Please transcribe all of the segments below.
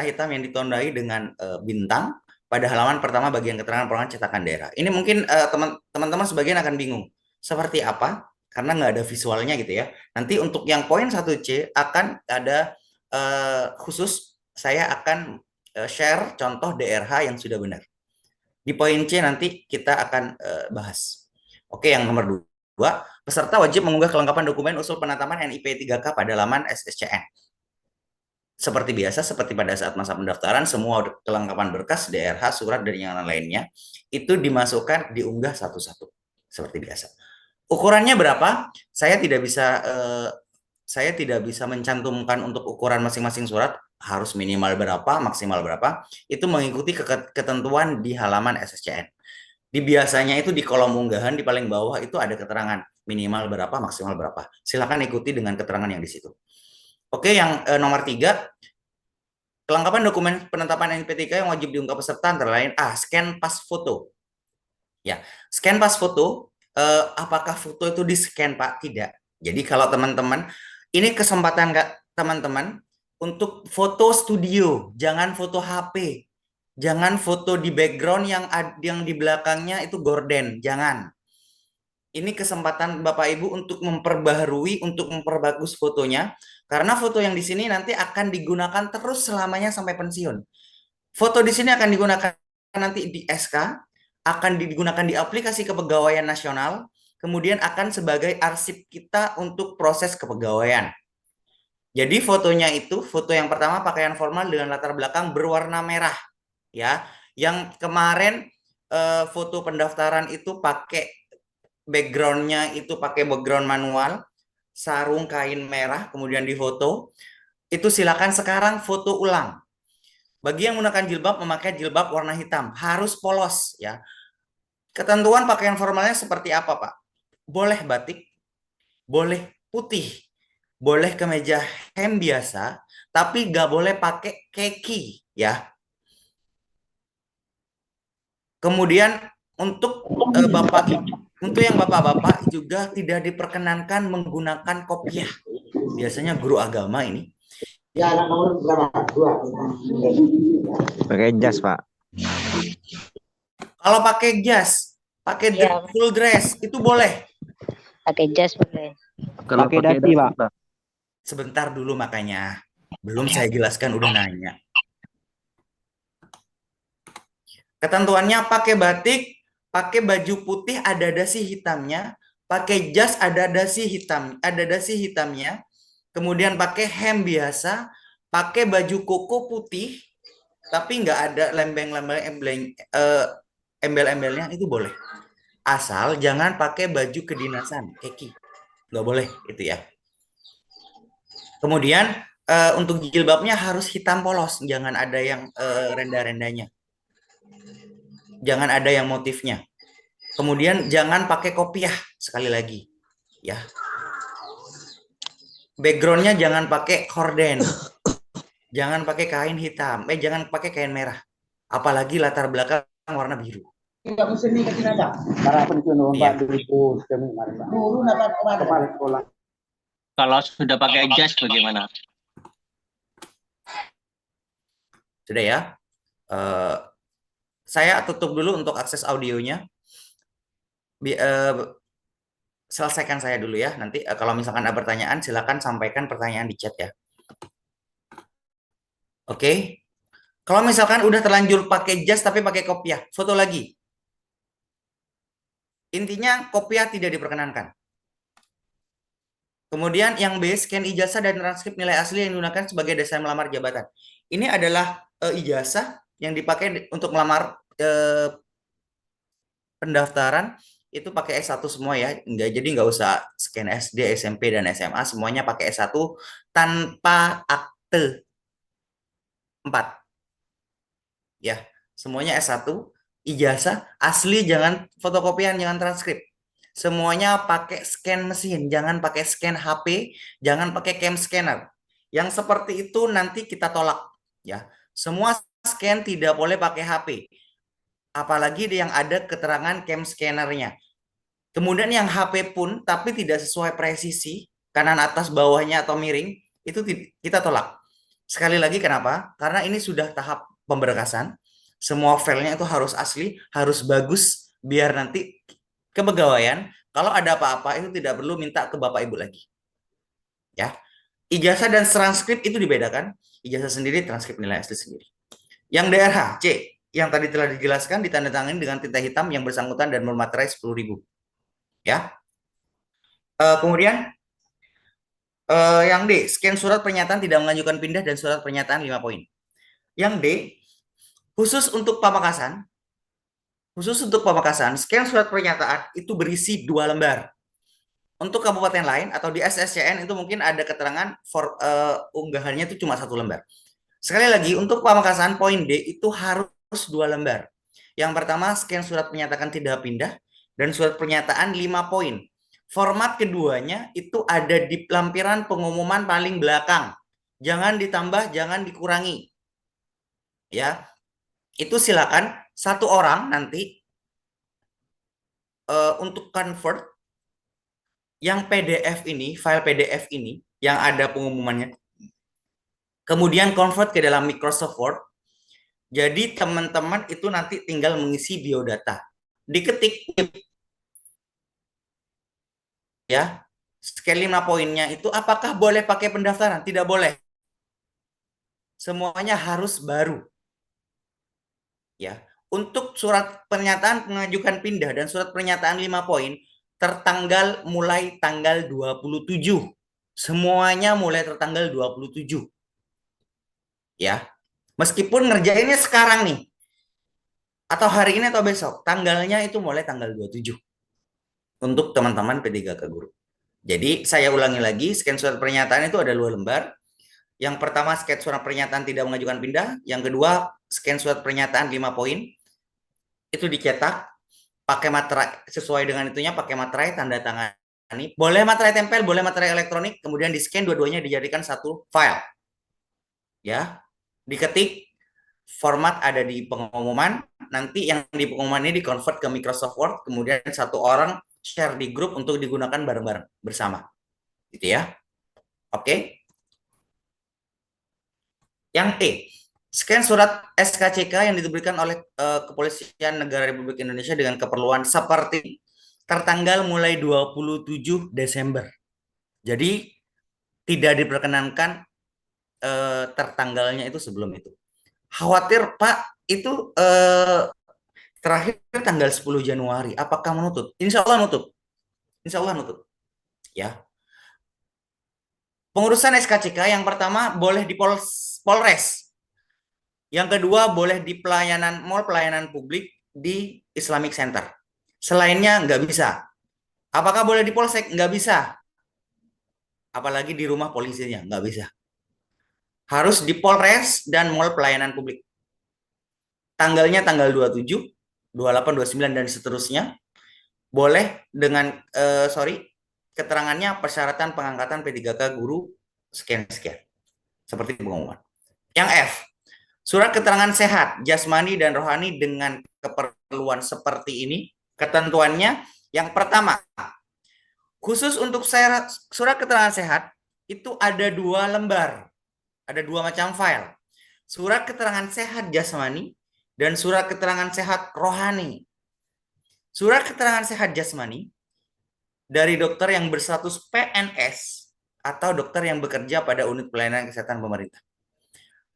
hitam yang ditandai dengan bintang pada halaman pertama bagian keterangan perorangan cetakan daerah. Ini mungkin teman-teman sebagian akan bingung seperti apa karena nggak ada visualnya gitu ya. Nanti untuk yang poin 1C akan ada khusus saya akan share contoh DRH yang sudah benar. Di poin C nanti kita akan bahas. Oke, yang nomor 2, peserta wajib mengunggah kelengkapan dokumen usul penetapan NIP 3K pada laman SSCN. Seperti biasa, seperti pada saat masa pendaftaran, semua kelengkapan berkas, DRH, surat, dan yang lainnya, itu dimasukkan, diunggah satu-satu. Seperti biasa. Ukurannya berapa? Saya tidak bisa mencantumkan untuk ukuran masing-masing surat, harus minimal berapa, maksimal berapa, itu mengikuti ketentuan di halaman SSCN. Di biasanya itu di kolom unggahan, di paling bawah itu ada keterangan minimal berapa, maksimal berapa. Silakan ikuti dengan keterangan yang di situ. Oke, yang nomor 3, kelengkapan dokumen penetapan NIP3 yang wajib diunggah peserta antara lain scan pas foto. Ya, scan pas foto, apakah foto itu di scan Pak? Tidak. Jadi kalau teman-teman, ini kesempatan teman-teman untuk foto studio, jangan foto HP, jangan foto di background yang di belakangnya itu gorden, jangan. Ini kesempatan Bapak Ibu untuk memperbaharui, untuk memperbagus fotonya, karena foto yang di sini nanti akan digunakan terus selamanya sampai pensiun. Foto di sini akan digunakan nanti di SK, akan digunakan di aplikasi kepegawaian nasional, kemudian akan sebagai arsip kita untuk proses kepegawaian. Jadi fotonya itu, foto yang pertama pakaian formal dengan latar belakang berwarna merah, ya. Yang kemarin foto pendaftaran itu pakai backgroundnya itu pakai background manual, sarung kain merah, kemudian difoto. Itu silakan sekarang foto ulang. Bagi yang menggunakan jilbab, memakai jilbab warna hitam, harus polos ya. Ketentuan pakaian formalnya seperti apa Pak? Boleh batik, boleh putih, boleh kemeja hem biasa, tapi nggak boleh pakai keki ya. Kemudian untuk Bapak untuk yang bapak-bapak juga tidak diperkenankan menggunakan kopiah. Biasanya guru agama ini. Ya, anak nomor berapa? Dua. Pakai jas, Pak. Kalau pakai jas, pakai full dress itu boleh. Pakai jas boleh. Kalau pakai dasi, Pak. Sebentar dulu makanya. Belum saya jelaskan udah nanya. Ketentuannya pakai batik, pakai baju putih ada dasi hitamnya, pakai jas ada dasi hitamnya, kemudian pakai hem biasa, pakai baju koko putih, tapi nggak ada embel-embelnya itu boleh. Asal jangan pakai baju kedinasan, keki, nggak boleh itu ya. Kemudian untuk jilbabnya harus hitam polos, jangan ada yang renda-rendanya. Jangan ada yang motifnya. Kemudian jangan pakai kopiah sekali lagi, ya. Backgroundnya jangan pakai horden, jangan pakai kain hitam, jangan pakai kain merah, apalagi latar belakang warna biru. Tidak mesti nih ke aja. Para pensiun Pak dulu dulu kemarin sekolah. Kalau sudah pakai jas bagaimana? Sudah ya. Saya tutup dulu untuk akses audionya. Selesaikan saya dulu ya. Nanti kalau misalkan ada pertanyaan, silakan sampaikan pertanyaan di chat ya. Oke. Kalau misalkan udah terlanjur pakai jas tapi pakai kopiah, foto lagi. Intinya kopiah tidak diperkenankan. Kemudian yang B, scan ijazah dan transkrip nilai asli yang digunakan sebagai dasar melamar jabatan. Ini adalah ijazah yang dipakai untuk melamar pendaftaran itu pakai S1 semua ya. Jadi nggak usah scan SD, SMP, dan SMA. Semuanya pakai S1 tanpa akte 4. Ya, semuanya S1. Ijazah asli, jangan fotokopian, jangan transkrip. Semuanya pakai scan mesin, jangan pakai scan HP, jangan pakai cam scanner. Yang seperti itu nanti kita tolak ya. Semua scan tidak boleh pakai HP. Apalagi yang ada keterangan cam scannernya. Kemudian yang HP pun tapi tidak sesuai presisi, kanan atas bawahnya atau miring, itu kita tolak. Sekali lagi kenapa? Karena ini sudah tahap pemberkasan. Semua filenya itu harus asli, harus bagus, biar nanti kepegawaian kalau ada apa-apa itu tidak perlu minta ke Bapak Ibu lagi. Ya. Ijazah dan transkrip itu dibedakan. Ijazah sendiri, transkrip nilai asli sendiri. Yang DRH C yang tadi telah dijelaskan ditandatangani dengan tinta hitam yang bersangkutan dan bermaterai 10.000. Ya. Kemudian yang D, scan surat pernyataan tidak mengajukan pindah dan surat pernyataan 5 poin. Yang D, khusus untuk Pamekasan, scan surat pernyataan itu berisi 2 lembar. Untuk kabupaten lain atau di SSCN itu mungkin ada keterangan unggahannya itu cuma 1 lembar. Sekali lagi, untuk Pamekasan poin D itu harus 2 lembar. Yang pertama, scan surat pernyataan tidak pindah dan surat pernyataan 5 poin. Format keduanya itu ada di lampiran pengumuman paling belakang. Jangan ditambah, jangan dikurangi. Ya, itu silakan satu orang nanti untuk convert yang PDF ini, file PDF ini yang ada pengumumannya, kemudian convert ke dalam Microsoft Word. Jadi teman-teman itu nanti tinggal mengisi biodata, diketik ya. Scan 5 poinnya itu apakah boleh pakai pendaftaran? Tidak boleh. Semuanya harus baru. Ya. Untuk surat pernyataan mengajukan pindah dan surat pernyataan 5 poin tertanggal mulai tanggal 27. Semuanya mulai tertanggal 27. Ya. Meskipun ngerjainnya sekarang nih atau hari ini atau besok, tanggalnya itu mulai tanggal 27. Untuk teman-teman P3K Guru. Jadi saya ulangi lagi, scan surat pernyataan itu ada 2 lembar. Yang pertama scan surat pernyataan tidak mengajukan pindah, yang kedua scan surat pernyataan 5 poin. Itu dicetak pakai materai sesuai dengan itunya, pakai materai tanda tangani. Boleh materai tempel, boleh materai elektronik, kemudian di scan dua-duanya dijadikan satu file. Ya, diketik, format ada di pengumuman, nanti yang di pengumuman ini di-convert ke Microsoft Word, kemudian satu orang share di grup untuk digunakan bareng-bareng bersama. Gitu ya. Oke. Yang E, scan surat SKCK yang diberikan oleh Kepolisian Negara Republik Indonesia dengan keperluan seperti tertanggal mulai 27 Desember. Jadi tidak diperkenankan tertanggalnya itu sebelum itu. Khawatir Pak, itu terakhir tanggal 10 Januari. Apakah menutup? Insya Allah nutup. Insya Allah nutup. Ya. Pengurusan SKCK yang pertama boleh di Polres. Yang kedua boleh di pelayanan mall, pelayanan publik di Islamic Center. Selainnya nggak bisa. Apakah boleh di Polsek? Nggak bisa. Apalagi di rumah polisinya, nggak bisa. Harus di Polres dan mall pelayanan publik. Tanggalnya tanggal 27, 28, 29, dan seterusnya. Boleh dengan, keterangannya persyaratan pengangkatan P3K Guru sekian-sekian. Seperti pengumuman. Yang F, surat keterangan sehat, jasmani dan rohani dengan keperluan seperti ini, ketentuannya yang pertama, khusus untuk surat keterangan sehat, itu ada 2 lembar, ada 2 macam file. Surat keterangan sehat jasmani dan surat keterangan sehat rohani. Surat keterangan sehat jasmani dari dokter yang berstatus PNS atau dokter yang bekerja pada unit pelayanan kesehatan pemerintah.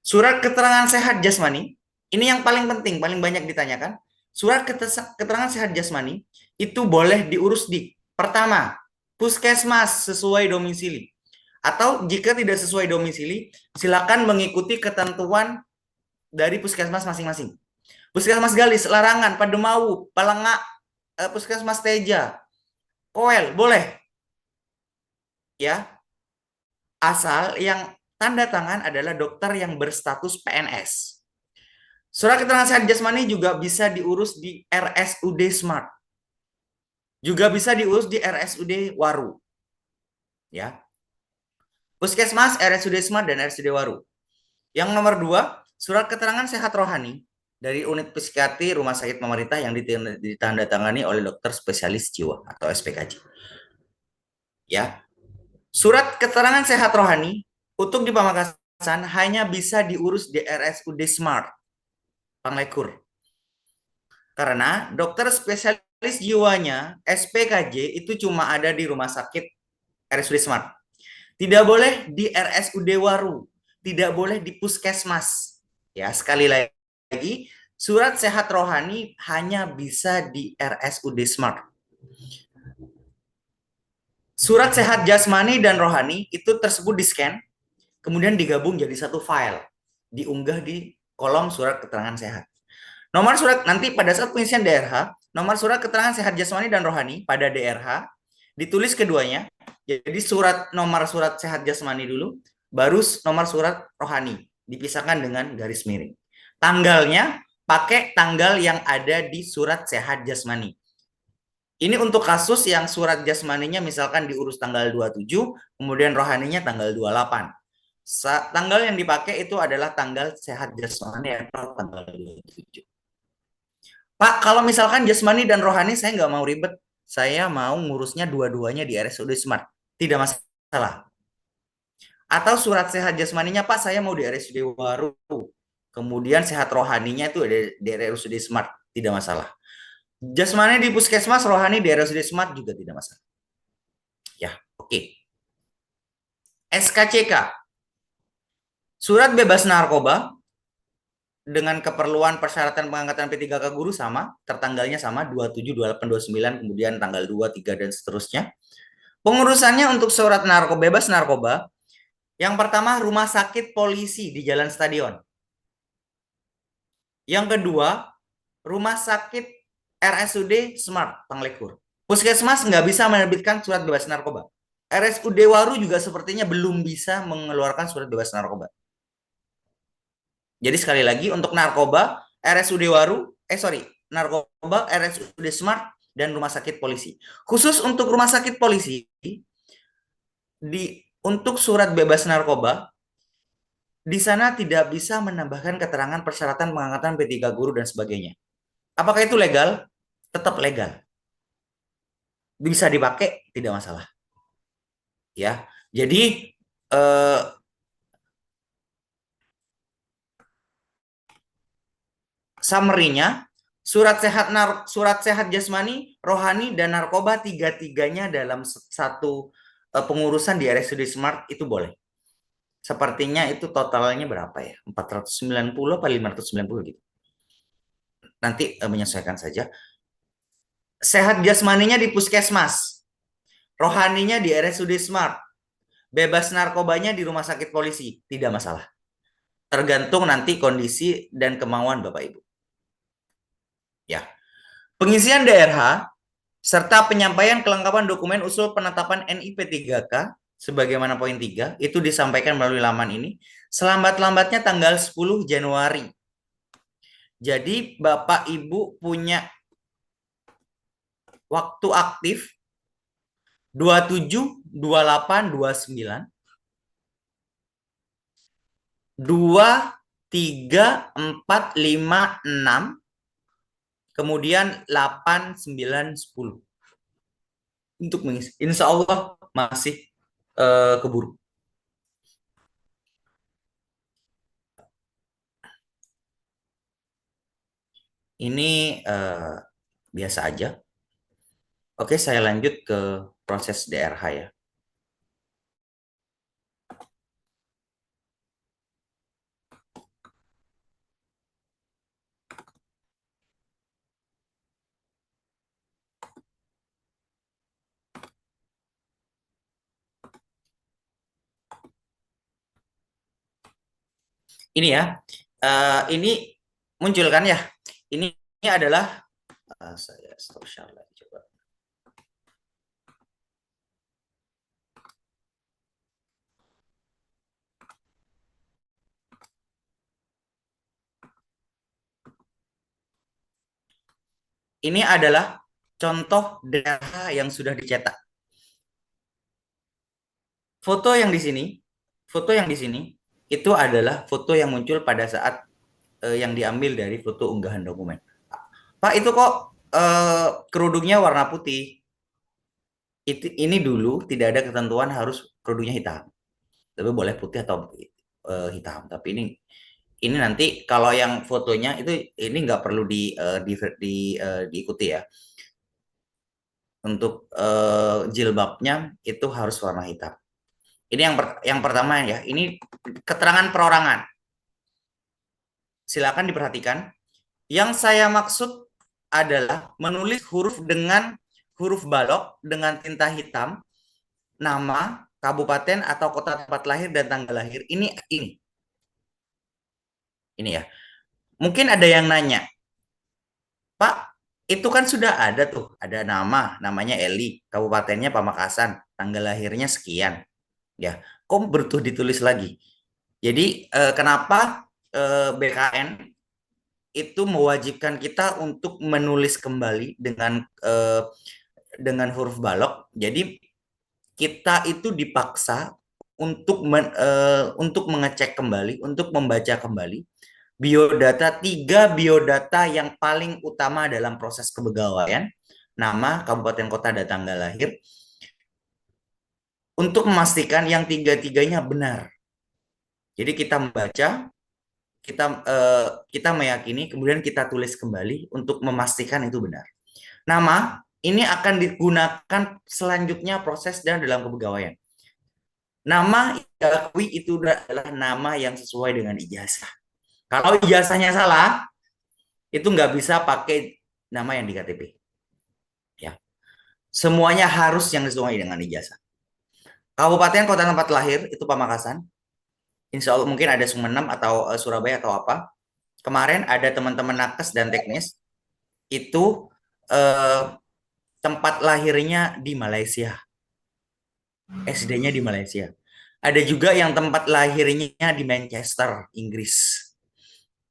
Surat keterangan sehat jasmani, ini yang paling penting, paling banyak ditanyakan. Surat keterangan sehat jasmani itu boleh diurus di, pertama, puskesmas sesuai domisili. Atau jika tidak sesuai domisili, silakan mengikuti ketentuan dari puskesmas masing-masing. Puskesmas Galis, Larangan, Pademau, Palengak, Puskesmas Teja, Koel, boleh. Ya. Asal yang tanda tangan adalah dokter yang berstatus PNS. Surat keterangan sehat jasmani juga bisa diurus di RSUD Smart. Juga bisa diurus di RSUD Waru. Ya. Puskesmas, RSUD Smart, dan RSUD Waru. Yang nomor 2, surat keterangan sehat rohani dari unit psikiatri rumah sakit pemerintah yang ditandatangani oleh dokter spesialis jiwa atau SPKJ. Ya. Surat keterangan sehat rohani untuk di Pamekasan hanya bisa diurus di RSUD Smart, Panglekur. Karena dokter spesialis jiwanya, SPKJ, itu cuma ada di rumah sakit RSUD Smart. Tidak boleh di RSUD Waru, tidak boleh di Puskesmas. Ya, sekali lagi, surat sehat rohani hanya bisa di RSUD Smart. Surat sehat jasmani dan rohani itu tersebut di-scan, kemudian digabung jadi satu file, diunggah di kolom surat keterangan sehat. Nomor surat nanti pada saat pengisian DRH, nomor surat keterangan sehat jasmani dan rohani pada DRH ditulis keduanya. Jadi nomor surat sehat jasmani dulu, baru nomor surat rohani, dipisahkan dengan garis miring. Tanggalnya pakai tanggal yang ada di surat sehat jasmani. Ini untuk kasus yang surat jasmaninya misalkan diurus tanggal 27, kemudian rohaninya tanggal 28. Tanggal yang dipakai itu adalah tanggal sehat jasmani atau tanggal 27. Pak, kalau misalkan jasmani dan rohani saya nggak mau ribet, saya mau ngurusnya dua-duanya di RSUD Smart. Tidak masalah. Atau surat sehat jasmaninya, Pak, saya mau di RSUD Waru. Kemudian sehat rohaninya itu di RSUD Smart. Tidak masalah. Jasmani di Puskesmas, rohani di RSUD Smart juga tidak masalah. Ya, oke. SKCK. Surat bebas narkoba dengan keperluan persyaratan pengangkatan P3K guru sama, tertanggalnya sama 27, 28, 29, kemudian tanggal 2, 3 dan seterusnya. Pengurusannya untuk surat bebas narkoba, yang pertama rumah sakit polisi di Jalan Stadion. Yang kedua, rumah sakit RSUD Smart Panglekur. Puskesmas nggak bisa menerbitkan surat bebas narkoba. RSUD Waru juga sepertinya belum bisa mengeluarkan surat bebas narkoba. Jadi sekali lagi untuk narkoba RSUD Waru, narkoba RSUD Smart dan rumah sakit polisi. Khusus untuk rumah sakit polisi, untuk surat bebas narkoba, di sana tidak bisa menambahkan keterangan persyaratan pengangkatan P3 guru dan sebagainya. Apakah itu legal? Tetap legal. Bisa dipakai, tidak masalah. Ya, jadi summary-nya, surat sehat jasmani, rohani, dan narkoba tiga-tiganya dalam satu pengurusan di RSUD Smart itu boleh. Sepertinya itu totalnya berapa ya? 490 atau 590 gitu. Nanti menyesuaikan saja. Sehat jasmaninya di Puskesmas, rohaninya di RSUD Smart, bebas narkobanya di rumah sakit polisi, tidak masalah. Tergantung nanti kondisi dan kemauan Bapak Ibu. Ya. Pengisian DRH serta penyampaian kelengkapan dokumen usul penetapan NIP 3K sebagaimana poin 3 itu disampaikan melalui laman ini selambat-lambatnya tanggal 10 Januari. Jadi Bapak Ibu punya waktu aktif 27, 28, 29, 2, 3, 4, 5, 6, kemudian 8, 9, 10. Untuk mengisi. Insya Allah masih keburu. Ini biasa aja. Oke, saya lanjut ke proses DRH ya. Ini ya, ini muncul kan ya. Ini adalah saya stop share lagi coba. Ini adalah contoh DRH yang sudah dicetak. Foto yang di sini itu adalah foto yang muncul pada saat yang diambil dari foto unggahan dokumen. Pak, itu kok kerudungnya warna putih? Ini dulu tidak ada ketentuan harus kerudungnya hitam, tapi boleh putih atau hitam. Tapi ini nanti kalau yang fotonya itu ini nggak perlu diikuti ya. Untuk jilbabnya itu harus warna hitam. Ini yang pertama ya. Ini keterangan perorangan. Silakan diperhatikan. Yang saya maksud adalah menulis huruf dengan huruf balok dengan tinta hitam, nama, kabupaten atau kota tempat lahir dan tanggal lahir. Ini ya. Mungkin ada yang nanya, Pak, itu kan sudah ada tuh, ada namanya Eli, kabupatennya Pamekasan, tanggal lahirnya sekian. Ya, kok butuh ditulis lagi? Jadi kenapa BKN itu mewajibkan kita untuk menulis kembali dengan huruf balok. Jadi kita itu dipaksa untuk mengecek kembali, untuk membaca kembali tiga biodata yang paling utama dalam proses kepegawaian, nama, kabupaten kota, dan tanggal lahir, untuk memastikan yang tiga-tiganya benar. Jadi kita membaca, kita meyakini, kemudian kita tulis kembali untuk memastikan itu benar. Nama ini akan digunakan selanjutnya proses dan dalam kepegawaian. Nama diakui itu adalah nama yang sesuai dengan ijazah. Kalau ijazahnya salah, itu nggak bisa pakai nama yang di KTP. Ya, semuanya harus yang sesuai dengan ijazah. Kabupaten kota tempat lahir itu Pamekasan. Insya Allah mungkin ada Sumeneb atau Surabaya atau apa. Kemarin ada teman-teman nakes dan teknis itu tempat lahirnya di Malaysia, SD-nya di Malaysia. Ada juga yang tempat lahirnya di Manchester, Inggris.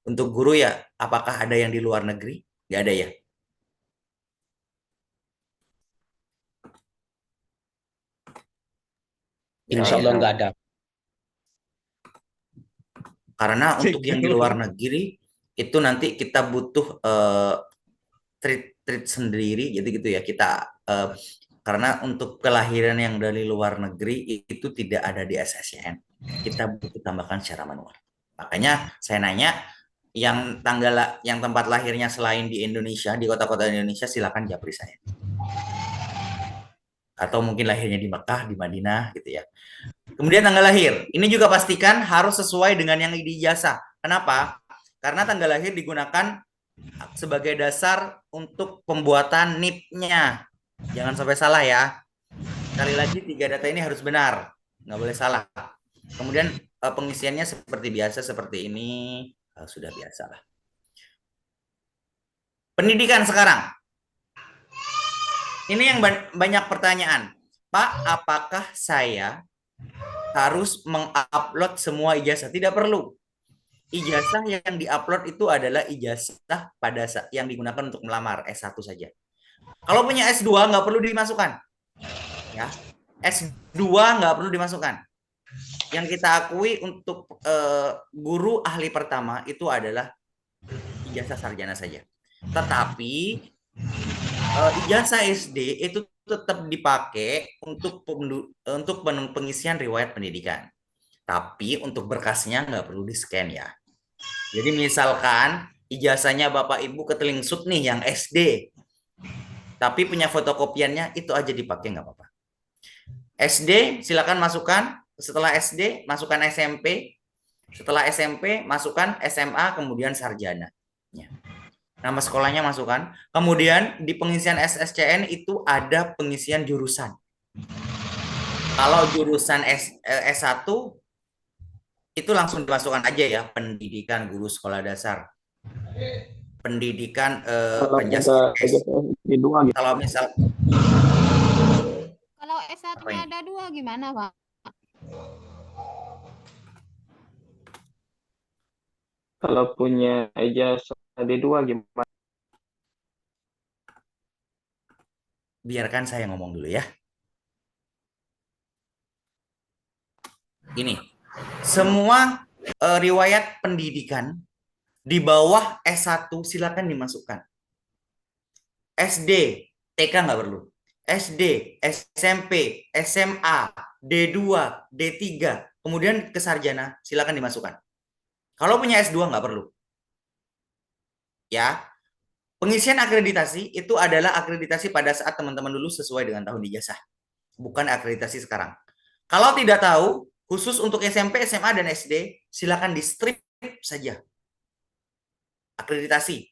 Untuk guru ya, apakah ada yang di luar negeri? Nggak ada ya. Insya Allah nggak ada. Karena untuk yang di luar negeri itu nanti kita butuh treat sendiri, jadi gitu ya kita karena untuk kelahiran yang dari luar negeri itu tidak ada di SSCN, kita butuh tambahkan secara manual. Makanya saya nanya yang tempat lahirnya selain di Indonesia, di kota-kota Indonesia, silakan japri saya. Atau mungkin lahirnya di Mekah, di Madinah gitu ya. Kemudian tanggal lahir, ini juga pastikan harus sesuai dengan yang di ijazah. Kenapa? Karena tanggal lahir digunakan sebagai dasar untuk pembuatan NIP-nya. Jangan sampai salah ya. Sekali lagi 3 data ini harus benar, nggak boleh salah. Kemudian pengisiannya seperti biasa, seperti ini, sudah biasa lah. Pendidikan sekarang. Ini yang banyak pertanyaan. Pak, apakah saya harus mengupload semua ijazah? Tidak perlu. Ijazah yang diupload itu adalah ijazah pada yang digunakan untuk melamar S1 saja. Kalau punya S2 nggak perlu dimasukkan. Ya. S2 nggak perlu dimasukkan. Yang kita akui untuk guru ahli pertama itu adalah ijazah sarjana saja. Tetapi ijazah SD itu tetap dipakai untuk pengisian riwayat pendidikan. Tapi untuk berkasnya nggak perlu di-scan ya. Jadi misalkan ijazahnya Bapak Ibu ketelingsut nih yang SD, tapi punya fotokopiannya, itu aja dipakai nggak apa-apa. SD silakan masukkan, setelah SD masukkan SMP, setelah SMP masukkan SMA, kemudian sarjana. Ya. Nama sekolahnya masukkan. Kemudian di pengisian SSCN itu ada pengisian jurusan. Kalau jurusan S1 itu langsung dimasukkan aja ya, pendidikan guru sekolah dasar, pendidikan kalau misal kalau S1-nya ada 2 gimana, Pak? Kalau punya ijazah D2 gimana? Biarkan saya ngomong dulu ya. Ini semua riwayat pendidikan di bawah S1 silakan dimasukkan. SD, TK nggak perlu. SD, SMP, SMA, D2, D3, kemudian ke sarjana, silakan dimasukkan. Kalau punya S2 nggak perlu. Ya, pengisian akreditasi itu adalah akreditasi pada saat teman-teman lulus sesuai dengan tahun ijazah, bukan akreditasi sekarang. Kalau tidak tahu, khusus untuk SMP, SMA, dan SD, silakan di strip saja akreditasi.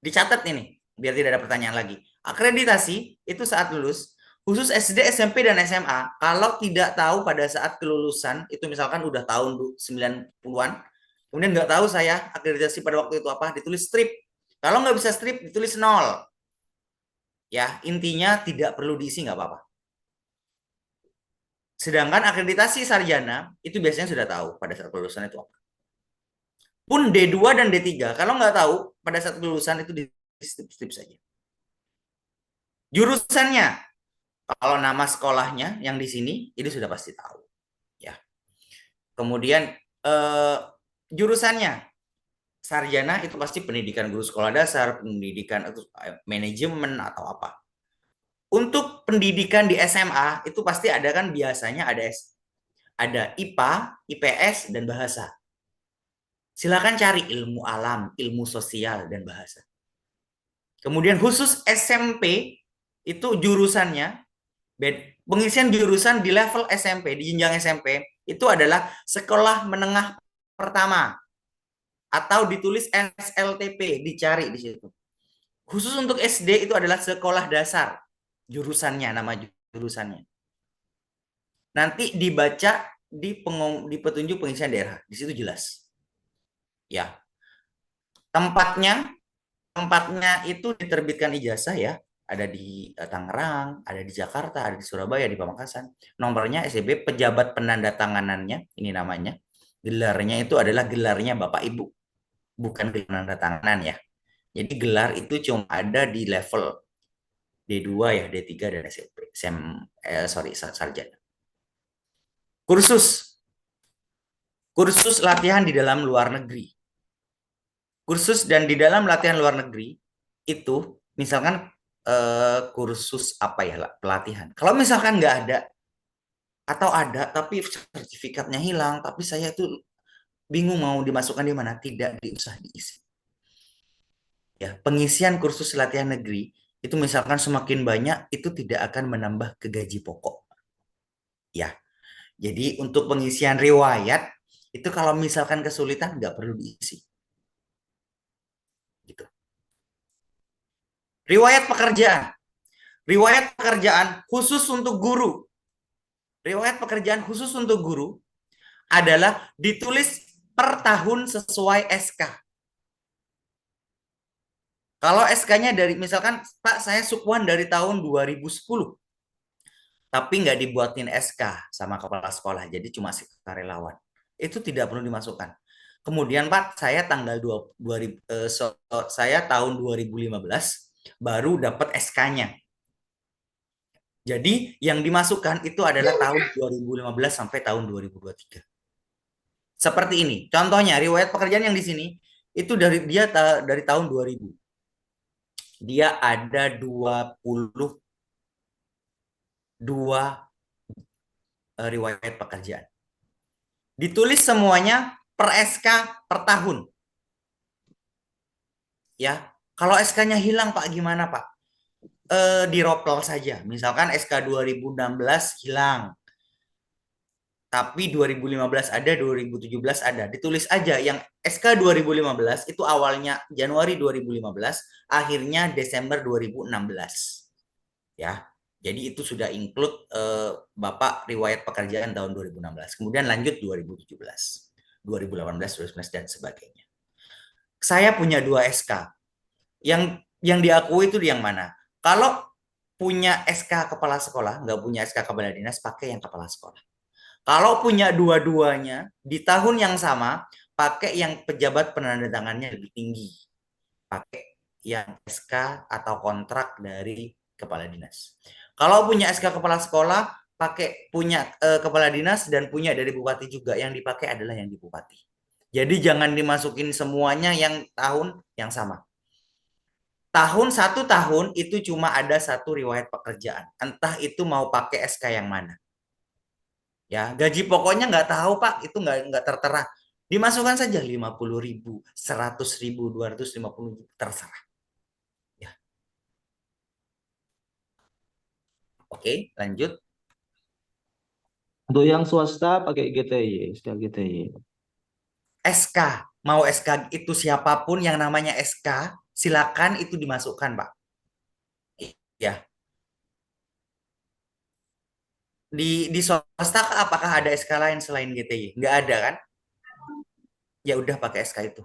Dicatat ini, biar tidak ada pertanyaan lagi. Akreditasi itu saat lulus, khusus SD, SMP, dan SMA, kalau tidak tahu pada saat kelulusan, itu misalkan udah tahun 90-an, kemudian nggak tahu saya akreditasi pada waktu itu apa, ditulis strip. Kalau nggak bisa strip, ditulis 0. Ya, intinya tidak perlu diisi, nggak apa-apa. Sedangkan akreditasi sarjana, itu biasanya sudah tahu pada saat kelulusan itu apa. Pun D2 dan D3, kalau nggak tahu pada saat kelulusan itu di strip saja. Jurusannya, kalau nama sekolahnya yang di sini, itu sudah pasti tahu. Ya. Kemudian jurusannya, sarjana itu pasti pendidikan guru sekolah dasar, pendidikan atau manajemen atau apa. Untuk pendidikan di SMA itu pasti ada kan biasanya ada IPA, IPS, dan bahasa. Silakan cari ilmu alam, ilmu sosial, dan bahasa. Kemudian khusus SMP itu jurusannya, pengisian jurusan di level SMP, di jenjang SMP, itu adalah sekolah menengah pertama. Atau ditulis SLTP, dicari di situ. Khusus untuk SD itu adalah sekolah dasar. Jurusannya, nama jurusannya. Nanti dibaca di petunjuk pengisian daerah. Di situ jelas. Ya. Tempatnya itu diterbitkan ijazah ya. Ada di Tangerang, ada di Jakarta, ada di Surabaya, di Pamekasan. Nomornya SEB, pejabat penandatanganannya, ini namanya. Gelarnya itu adalah gelarnya Bapak Ibu. Bukan gelar penandatanganan ya. Jadi gelar itu cuma ada di level D2 ya, D3 dan SMP. Sarjana. Kursus latihan di dalam luar negeri. Kursus dan di dalam latihan luar negeri itu misalkan kursus apa ya, pelatihan. Kalau misalkan nggak ada atau ada tapi sertifikatnya hilang, tapi saya itu bingung mau dimasukkan di mana, tidak diusah diisi. Ya, pengisian kursus latihan negeri itu misalkan semakin banyak itu tidak akan menambah ke gaji pokok. Ya. Jadi untuk pengisian riwayat itu kalau misalkan kesulitan nggak perlu diisi. Gitu. Riwayat pekerjaan. Riwayat pekerjaan khusus untuk guru. Riwayat pekerjaan khusus untuk guru adalah ditulis per tahun sesuai SK. Kalau SK-nya dari misalkan Pak saya sukwan dari tahun 2010. Tapi nggak dibuatin SK sama kepala sekolah, jadi cuma sukarelawan. Itu tidak perlu dimasukkan. Kemudian Pak, saya saya tahun 2015 baru dapat SK-nya. Jadi yang dimasukkan itu adalah tahun 2015 sampai tahun 2023. Seperti ini. Contohnya riwayat pekerjaan yang di sini itu dari tahun 2000. Dia ada 22 riwayat pekerjaan. Ditulis semuanya per SK per tahun. Ya, kalau SK-nya hilang Pak gimana Pak? Diropel saja. Misalkan SK 2016 hilang. Tapi 2015 ada, 2017 ada. Ditulis aja yang SK 2015 itu awalnya Januari 2015, akhirnya Desember 2016. Ya. Jadi itu sudah include Bapak riwayat pekerjaan tahun 2016. Kemudian lanjut 2017, 2018, 2019 dan sebagainya. Saya punya 2 SK. Yang diakui itu yang mana? Kalau punya SK kepala sekolah, nggak punya SK kepala dinas, pakai yang kepala sekolah. Kalau punya dua-duanya di tahun yang sama, pakai yang pejabat penandatangannya lebih tinggi. Pakai yang SK atau kontrak dari kepala dinas. Kalau punya SK kepala sekolah, pakai punya kepala dinas dan punya dari bupati juga. Yang dipakai adalah yang di bupati. Jadi jangan dimasukin semuanya yang tahun yang sama. Satu tahun itu cuma ada 1 riwayat pekerjaan. Entah itu mau pakai SK yang mana. Ya, gaji pokoknya nggak tahu Pak, itu nggak tertera. Dimasukkan saja 50.000, 100.000, 250.000, terserah. Ya. Oke, lanjut. Untuk yang swasta pakai GTY, SK GTY. SK, mau SK itu siapapun yang namanya SK, silakan itu dimasukkan Pak. Ya, di swasta apakah ada SK lain selain GTY? Nggak ada kan? Ya udah pakai SK itu.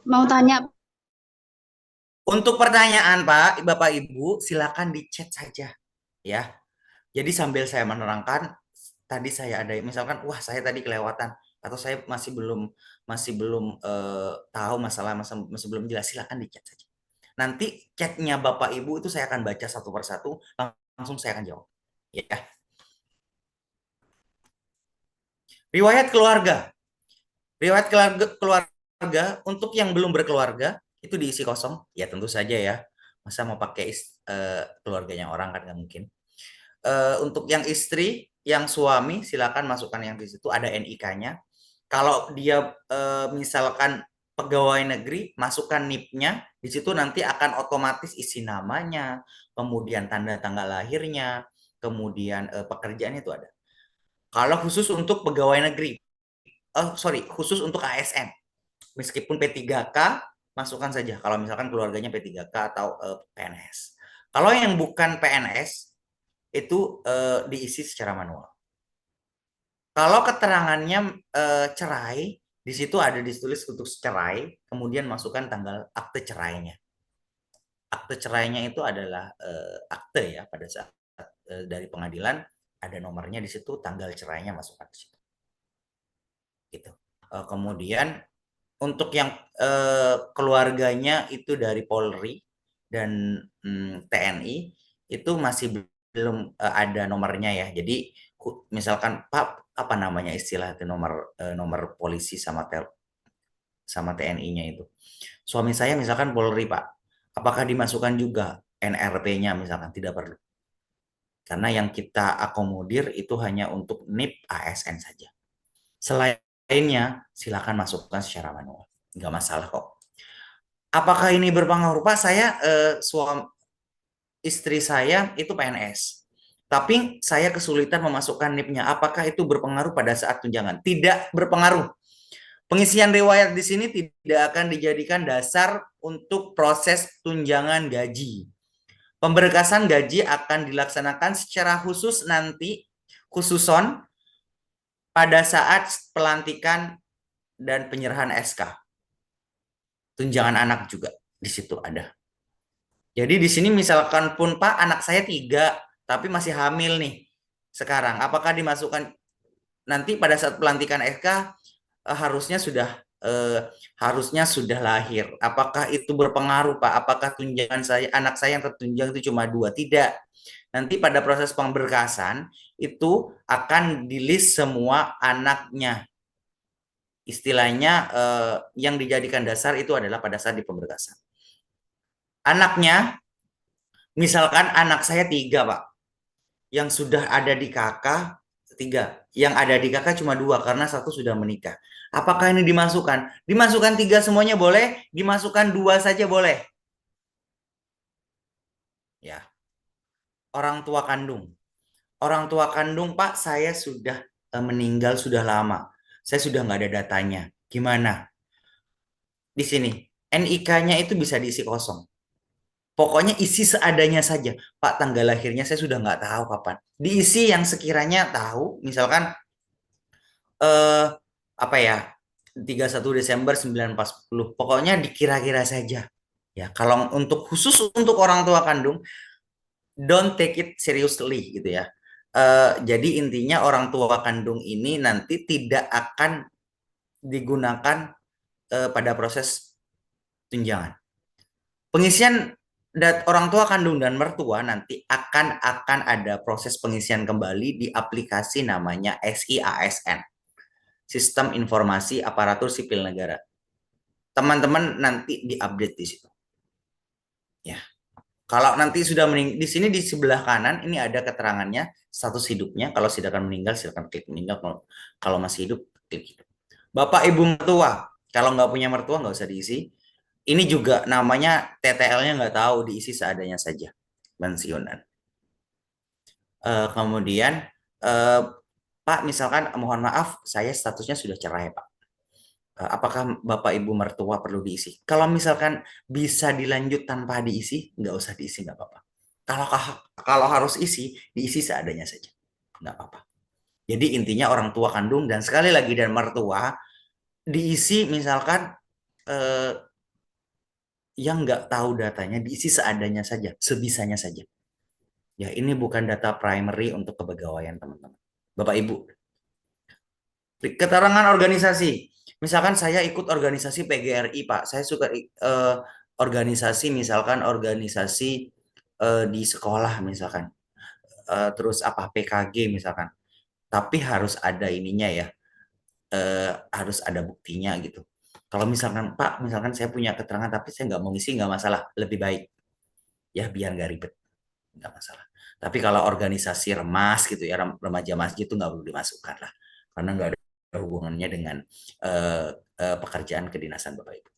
Mau tanya Untuk pertanyaan Pak, Bapak Ibu, silakan di chat saja ya. Jadi sambil saya menerangkan, tadi saya ada misalkan, wah saya tadi kelewatan atau saya masih belum tahu masalah, masih belum jelas, silakan di chat saja. Nanti chatnya Bapak Ibu itu saya akan baca satu persatu, langsung saya akan jawab. Ya. Riwayat keluarga. Riwayat keluarga untuk yang belum berkeluarga itu diisi kosong. Ya tentu saja ya. Masa mau pakai keluarganya orang kan nggak mungkin. Untuk yang istri, yang suami silakan masukkan yang di situ ada NIK-nya. Kalau dia misalkan pegawai negeri, masukkan NIP-nya. Di situ nanti akan otomatis isi namanya, kemudian tanda tanggal lahirnya, kemudian pekerjaannya itu ada. Kalau khusus untuk pegawai negeri, khusus untuk ASN, meskipun P3K, masukkan saja. Kalau misalkan keluarganya P3K atau PNS. Kalau yang bukan PNS, itu diisi secara manual. Kalau keterangannya cerai, di situ ada ditulis untuk cerai, kemudian masukkan tanggal akte cerainya. Akte cerainya itu adalah akte ya, pada saat dari pengadilan ada nomornya di situ, tanggal cerainya masukkan di situ. Gitu. Kemudian untuk yang keluarganya itu dari Polri dan TNI itu masih belum ada nomornya ya. Jadi misalkan Pak apa namanya istilah itu nomor polisi sama TNI-nya itu. Suami saya misalkan Polri Pak, apakah dimasukkan juga NRP-nya misalkan? Tidak perlu. Karena yang kita akomodir itu hanya untuk NIP ASN saja. Selainnya silakan masukkan secara manual, nggak masalah kok. Apakah ini berpengaruh Pak? Saya istri saya itu PNS. Tapi saya kesulitan memasukkan NIP-nya. Apakah itu berpengaruh pada saat tunjangan? Tidak berpengaruh. Pengisian riwayat di sini tidak akan dijadikan dasar untuk proses tunjangan gaji. Pemberkasan gaji akan dilaksanakan secara khusus nanti, khususon pada saat pelantikan dan penyerahan SK. Tunjangan anak juga di situ ada. Jadi di sini misalkan pun Pak anak saya 3 tapi masih hamil nih sekarang, apakah dimasukkan nanti pada saat pelantikan SK harusnya sudah lahir? Apakah itu berpengaruh Pak? Apakah tunjangan anak saya yang tertunjang itu cuma 2? Tidak. Nanti pada proses pemberkasan itu akan di-list semua anaknya. Istilahnya yang dijadikan dasar itu adalah pada saat di pemberkasan. Anaknya, misalkan anak saya 3 Pak, yang sudah ada di KK 3, yang ada di KK cuma 2 karena 1 sudah menikah. Apakah ini dimasukkan? Dimasukkan 3 semuanya boleh, dimasukkan 2 saja boleh. Ya. Orang tua kandung. Orang tua kandung Pak, saya sudah meninggal sudah lama. Saya sudah nggak ada datanya. Gimana? Di sini, NIK-nya itu bisa diisi kosong. Pokoknya isi seadanya saja. Pak, tanggal lahirnya saya sudah nggak tahu kapan. Diisi yang sekiranya tahu, misalkan apa ya, 31 Desember 1940. Pokoknya dikira-kira saja. Ya, kalau untuk khusus untuk orang tua kandung, don't take it seriously gitu ya. Jadi intinya orang tua kandung ini nanti tidak akan digunakan pada proses tunjangan. Pengisian orang tua kandung dan mertua nanti akan ada proses pengisian kembali di aplikasi namanya SIASN, Sistem Informasi Aparatur Sipil Negara. Teman-teman nanti diupdate di situ. Ya. Kalau nanti sudah meninggal, di sini di sebelah kanan ini ada keterangannya status hidupnya. Kalau silakan meninggal, silakan klik meninggal. Kalau masih hidup, klik hidup. Bapak Ibu mertua, kalau nggak punya mertua nggak usah diisi. Ini juga namanya TTL-nya nggak tahu, diisi seadanya saja. Pensiunan. Kemudian, Pak, misalkan mohon maaf, saya statusnya sudah cerai, Pak. Apakah Bapak Ibu mertua perlu diisi? Kalau misalkan bisa dilanjut tanpa diisi, nggak usah diisi, nggak apa-apa. Kalau harus diisi seadanya saja, nggak apa-apa. Jadi intinya orang tua kandung dan sekali lagi dan mertua diisi misalkan yang nggak tahu datanya diisi seadanya saja, sebisanya saja. Ya ini bukan data primary untuk kepegawaian teman-teman. Bapak Ibu, keterangan organisasi. Misalkan saya ikut organisasi PGRI, Pak. Saya suka organisasi, misalkan organisasi di sekolah, misalkan. Terus apa PKG, misalkan. Tapi harus ada ininya ya, harus ada buktinya gitu. Kalau misalkan Pak, misalkan saya punya keterangan tapi saya nggak mau ngisi, nggak masalah. Lebih baik ya biar nggak ribet, nggak masalah. Tapi kalau organisasi remas gitu ya, remaja masjid itu nggak perlu dimasukkan lah, karena nggak ada hubungannya dengan pekerjaan kedinasan Bapak Ibu.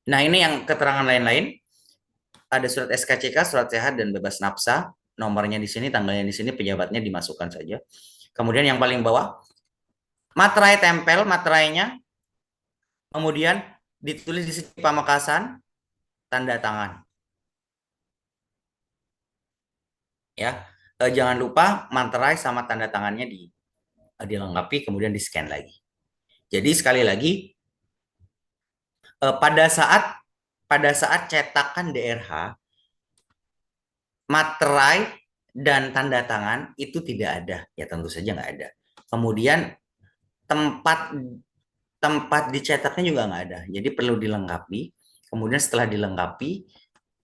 Nah ini yang keterangan lain-lain, ada surat SKCK, surat sehat dan bebas nafsa, nomornya di sini, tanggalnya di sini, pejabatnya dimasukkan saja. Kemudian yang paling bawah, materai tempel, materainya, kemudian ditulis di sini Pamekasan, tanda tangan. Ya, jangan lupa materai sama tanda tangannya dilengkapi, kemudian di scan lagi. Jadi sekali lagi, pada saat cetakan DRH, materai dan tanda tangan itu tidak ada, ya tentu saja nggak ada. Kemudian tempat dicetaknya juga nggak ada, jadi perlu dilengkapi. Kemudian setelah dilengkapi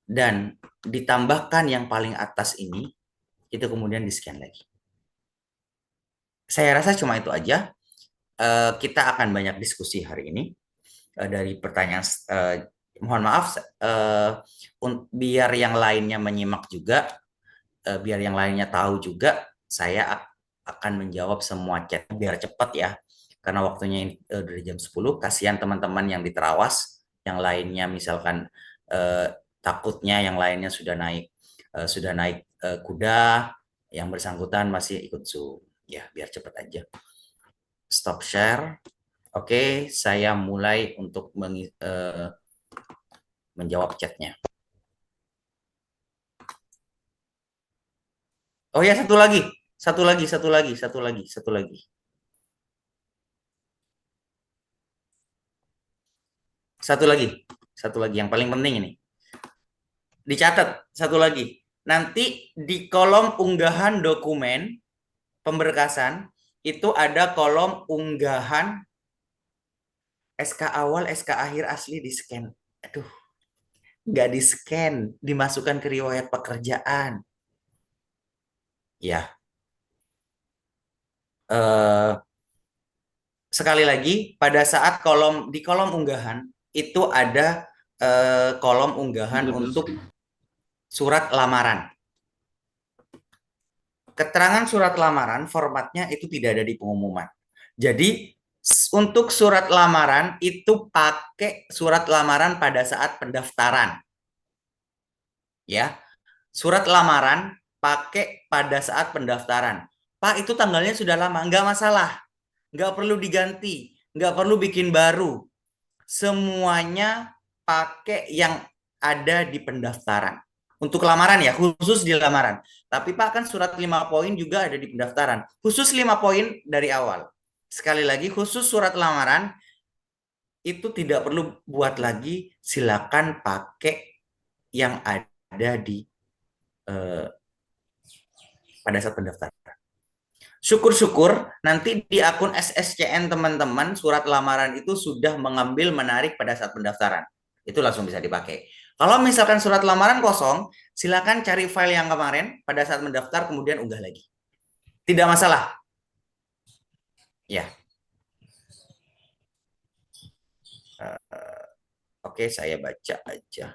dan ditambahkan yang paling atas ini, itu kemudian di scan lagi. Saya rasa cuma itu aja. Kita akan banyak diskusi hari ini dari pertanyaan. Mohon maaf, biar yang lainnya menyimak juga, biar yang lainnya tahu juga, saya akan menjawab semua chat biar cepat ya. Karena waktunya dari jam 10, kasihan teman-teman yang di Terawas, yang lainnya misalkan takutnya yang lainnya sudah naik kuda, yang bersangkutan masih ikut Zoom. Ya, biar cepat aja. Stop share. Oke, saya mulai untuk menjawab chatnya. Oh ya, satu lagi. Satu lagi. Satu lagi yang paling penting ini. Dicatat satu lagi. Nanti di kolom unggahan dokumen pemberkasan itu ada kolom unggahan SK awal, SK akhir asli di scan. Aduh, nggak di scan, dimasukkan ke riwayat pekerjaan. Ya. Sekali lagi, pada saat di kolom unggahan itu ada kolom unggahan untuk surat lamaran. Keterangan surat lamaran formatnya itu tidak ada di pengumuman. Jadi untuk surat lamaran itu pakai surat lamaran pada saat pendaftaran. Ya. Surat lamaran pakai pada saat pendaftaran. Pak, itu tanggalnya sudah lama, nggak masalah. Nggak perlu diganti, nggak perlu bikin baru. Semuanya pakai yang ada di pendaftaran. Untuk lamaran ya, khusus di lamaran. Tapi Pak, kan surat 5 poin juga ada di pendaftaran. Khusus 5 poin dari awal. Sekali lagi, khusus surat lamaran itu tidak perlu buat lagi. Silakan pakai yang ada di pada saat pendaftaran. Syukur-syukur nanti di akun SSCN teman-teman surat lamaran itu sudah mengambil menarik pada saat pendaftaran. Itu langsung bisa dipakai. Kalau misalkan surat lamaran kosong, silakan cari file yang kemarin pada saat mendaftar kemudian unggah lagi. Tidak masalah. Ya. Oke, saya baca aja.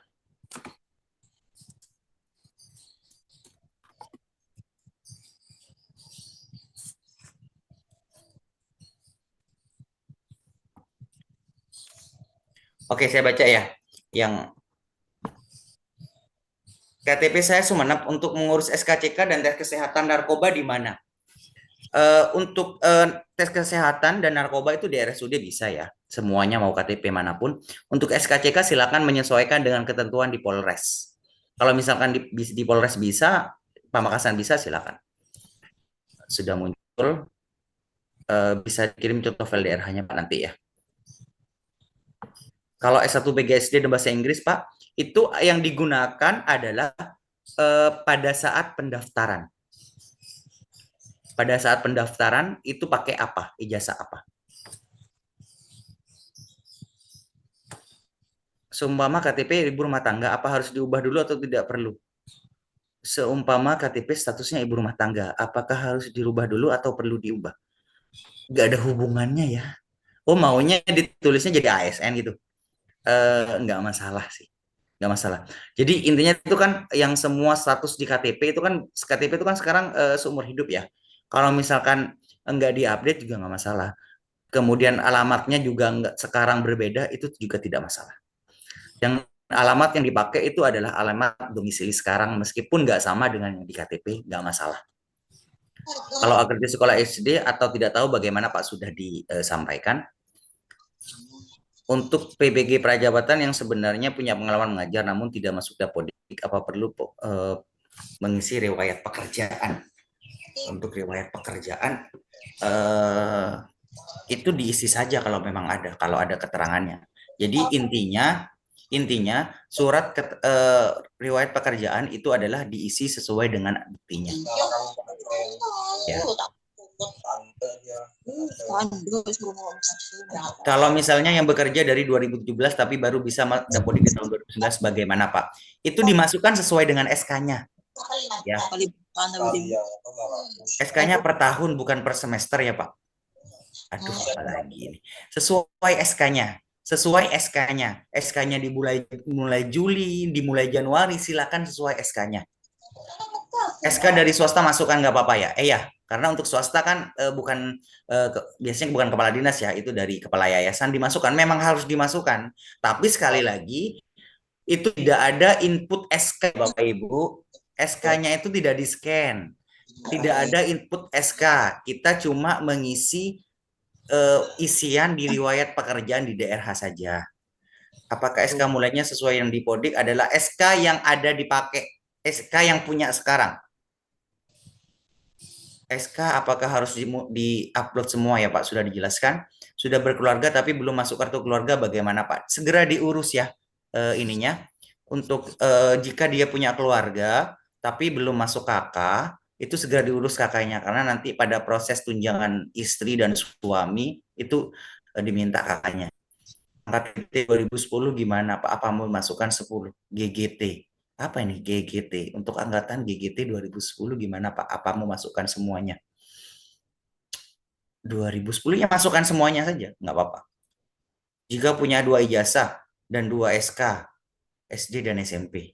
Oke, saya baca ya. Yang KTP saya Sumenep untuk mengurus SKCK dan tes kesehatan narkoba di mana? Untuk tes kesehatan dan narkoba itu di RSUD bisa ya. Semuanya mau KTP manapun. Untuk SKCK silakan menyesuaikan dengan ketentuan di Polres. Kalau misalkan di Polres bisa, Pamekasan bisa, silakan. Sudah muncul, bisa kirim contoh file daerahnya Pak nanti ya. Kalau S1 BGSD dan bahasa Inggris Pak, itu yang digunakan adalah pada saat pendaftaran. Pada saat pendaftaran itu pakai apa? Ijazah apa? Seumpama KTP ibu rumah tangga, apa harus diubah dulu atau tidak perlu? Seumpama KTP statusnya ibu rumah tangga, apakah harus dirubah dulu atau perlu diubah? Nggak ada hubungannya ya. Oh, maunya ditulisnya jadi ASN gitu. Nggak masalah sih. Nggak masalah. Jadi intinya itu kan yang semua status di KTP itu kan, KTP itu kan sekarang seumur hidup ya. Kalau misalkan nggak diupdate juga nggak masalah. Kemudian alamatnya juga nggak sekarang berbeda, itu juga tidak masalah. Yang alamat yang dipakai itu adalah alamat domisili sekarang, meskipun nggak sama dengan yang di KTP, nggak masalah. Kalau akreditasi sekolah SD atau tidak tahu bagaimana Pak, sudah disampaikan. Untuk PBG Prajabatan yang sebenarnya punya pengalaman mengajar namun tidak masuk dapodik, apa perlu mengisi riwayat pekerjaan? Untuk riwayat pekerjaan itu diisi saja kalau memang ada, kalau ada keterangannya. Jadi intinya surat riwayat pekerjaan itu adalah diisi sesuai dengan buktinya. Ya. Kalau misalnya yang bekerja dari 2017 tapi baru bisa dapodik di tahun 2019, bagaimana Pak? Itu dimasukkan sesuai dengan SK-nya. Ya. SK-nya per tahun bukan per semester ya Pak. Aduh, apa lagi ini. Sesuai SK-nya. Sesuai SK-nya. SK-nya mulai Juli, dimulai Januari, silakan sesuai SK-nya. SK dari swasta masukkan nggak apa-apa ya? Ya, karena untuk swasta kan biasanya bukan kepala dinas ya, itu dari kepala yayasan dimasukkan. Memang harus dimasukkan. Tapi sekali lagi itu tidak ada input SK Bapak Ibu. SK-nya itu tidak di-scan. Tidak ada input SK. Kita cuma mengisi isian di riwayat pekerjaan di daerah saja. Apakah SK mulainya sesuai yang dipodik adalah SK yang ada dipakai, SK yang punya sekarang. SK apakah harus di-upload semua ya Pak? Sudah dijelaskan. Sudah berkeluarga tapi belum masuk kartu keluarga, bagaimana Pak? Segera diurus ya ininya. Untuk jika dia punya keluarga tapi belum masuk KK, itu segera diurus kakaknya, karena nanti pada proses tunjangan istri dan suami itu diminta kakaknya. KTP 2010 gimana Pak? Apa mau masukkan 10 GGT? Apa ini GGT? Untuk angkatan GGT 2010 gimana Pak? Apa mau masukkan semuanya? 2010 ya masukkan semuanya saja, nggak apa-apa. Jika punya 2 ijazah dan 2 SK, SD dan SMP.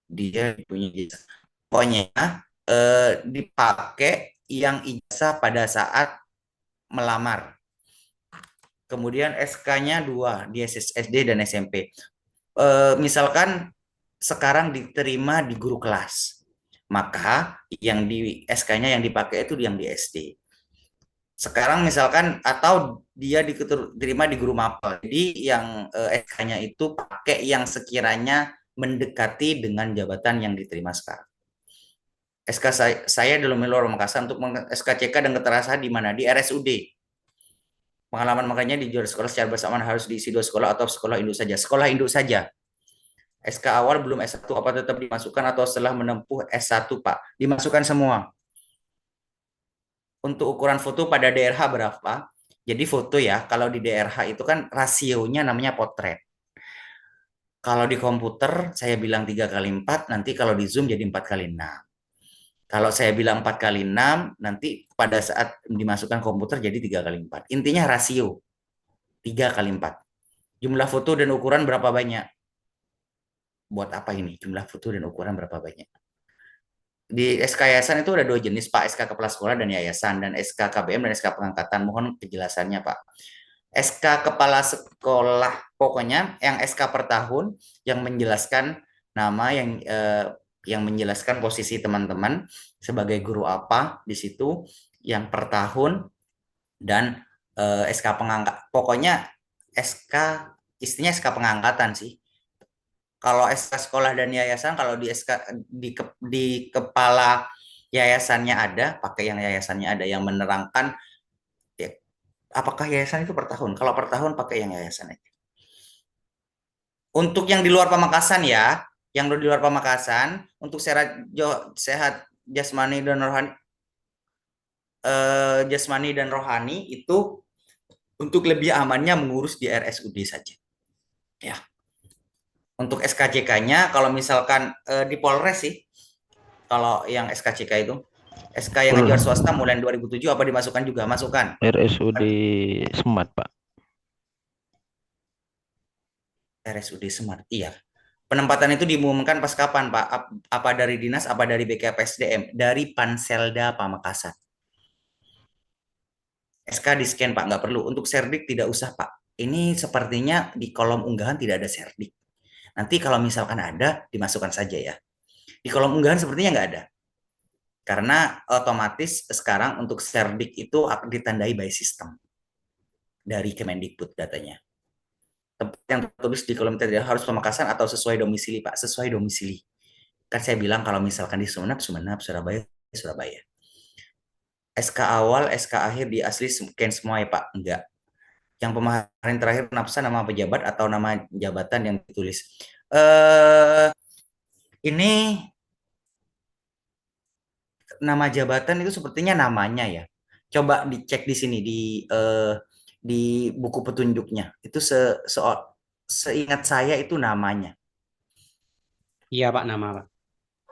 Dia punya ijazah. Pokoknya dipakai yang ijazah pada saat melamar. Kemudian SK-nya 2 di SD dan SMP. Misalkan sekarang diterima di guru kelas, maka yang di SK-nya yang dipakai itu yang di SD. Sekarang misalkan atau dia diterima di guru mapel, jadi yang SK-nya itu pakai yang sekiranya mendekati dengan jabatan yang diterima sekarang. SK saya di Lumilor Makassar untuk SKCK dan keterangan di mana? Di RSUD. Pengalaman makanya di jual sekolah secara bersamaan harus diisi 2 sekolah atau sekolah induk saja. Sekolah induk saja. SK awal belum S1 apa tetap dimasukkan atau setelah menempuh S1 Pak? Dimasukkan semua. Untuk ukuran foto pada DRH berapa? Jadi foto ya, kalau di DRH itu kan rasionya namanya potret. Kalau di komputer saya bilang 3x4, nanti kalau di Zoom jadi 4x6. Kalau saya bilang 4x6, nanti pada saat dimasukkan komputer jadi 3x4. Intinya rasio 3x4. Jumlah foto dan ukuran berapa banyak? Buat apa ini? Jumlah foto dan ukuran berapa banyak? Di SK yayasan itu ada dua jenis, Pak, SK kepala sekolah dan yayasan, dan SK KBM dan SK pengangkatan. Mohon penjelasannya, Pak. SK kepala sekolah, pokoknya yang SK per tahun yang menjelaskan nama, yang menjelaskan posisi teman-teman sebagai guru apa di situ, yang per tahun, dan SK pengangkat. Pokoknya SK, istinya SK pengangkatan sih. Kalau SK sekolah dan yayasan, kalau di SK di kepala yayasannya ada, pakai yang yayasannya ada yang menerangkan ya, apakah yayasan itu per tahun. Kalau per tahun pakai yang yayasan aja. Untuk yang di luar Pamekasan ya, yang di luar Pamekasan, untuk sehat jasmani dan rohani itu untuk lebih amannya mengurus di RSUD saja. Ya. Untuk SKCK-nya kalau misalkan di Polres sih, kalau yang SKCK itu, SK yang ngajar swasta mulai 2007 apa dimasukkan juga? Masukkan. RSUD Semat, Pak. RSUD Semar. Iya. Penempatan itu diumumkan pas kapan, Pak? Apa dari dinas, apa dari BKPSDM? Dari Panselda Pamekasan. SK di scan, Pak, nggak perlu. Untuk Serdik tidak usah, Pak. Ini sepertinya di kolom unggahan tidak ada Serdik. Nanti kalau misalkan ada, dimasukkan saja ya. Di kolom unggahan sepertinya nggak ada. Karena otomatis sekarang untuk Serdik itu ditandai by system dari Kemendikbud datanya. Tempat yang tertulis di kolom tadi harus Pamekasan atau sesuai domisili, Pak. Sesuai domisili. Kan saya bilang kalau misalkan di Sumeneb, Surabaya, Surabaya. SK awal, SK akhir di asli scan semua ya, Pak? Enggak. Yang pemahaman terakhir nafsa nama pejabat atau nama jabatan yang ditulis. Ini nama jabatan itu sepertinya namanya ya. Coba dicek di sini di buku petunjuknya. Itu seingat saya itu namanya. Iya Pak, nama Pak.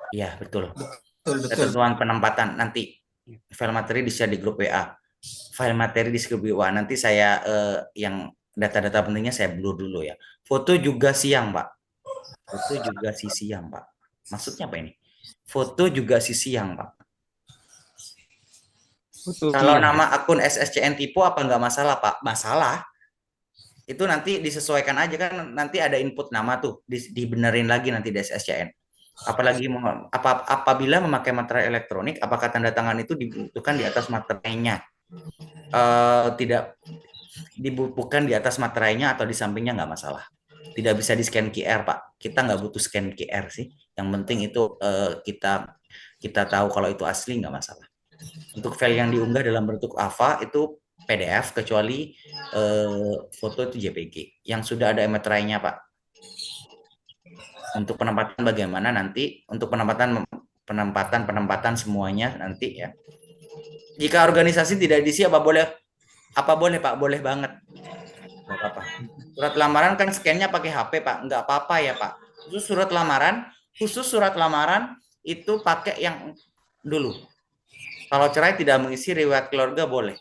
Iya, betul. Betul. Ketentuan penempatan nanti file materi di grup WA. File materi di grup WA. Nanti saya yang data-data pentingnya saya blur dulu ya. Foto juga siang, Pak. Foto juga siang, Pak. Maksudnya apa ini? Foto juga siang, Pak. Kalau nama akun SSCN tipe apa nggak masalah, Pak? Masalah. Itu nanti disesuaikan aja kan, nanti ada input nama tuh, dibenerin lagi nanti di SSCN. Apalagi apabila memakai materai elektronik, apakah tanda tangan itu dibutuhkan di atas materainya? Tidak dibutuhkan di atas materainya atau di sampingnya nggak masalah. Tidak bisa di scan QR, Pak. Kita nggak butuh scan QR sih. Yang penting itu kita tahu kalau itu asli nggak masalah. Untuk file yang diunggah dalam bentuk AVA itu PDF kecuali foto itu JPG. Yang sudah ada meterainya, Pak. Untuk penempatan bagaimana nanti? Untuk penempatan semuanya nanti ya. Jika organisasi tidak diisi apa boleh? Apa boleh, Pak? Boleh banget. Nggak apa-apa. Surat lamaran kan scan-nya pakai HP, Pak. Nggak apa-apa ya, Pak. Khusus surat lamaran itu pakai yang dulu. Kalau cerai tidak mengisi riwayat keluarga boleh.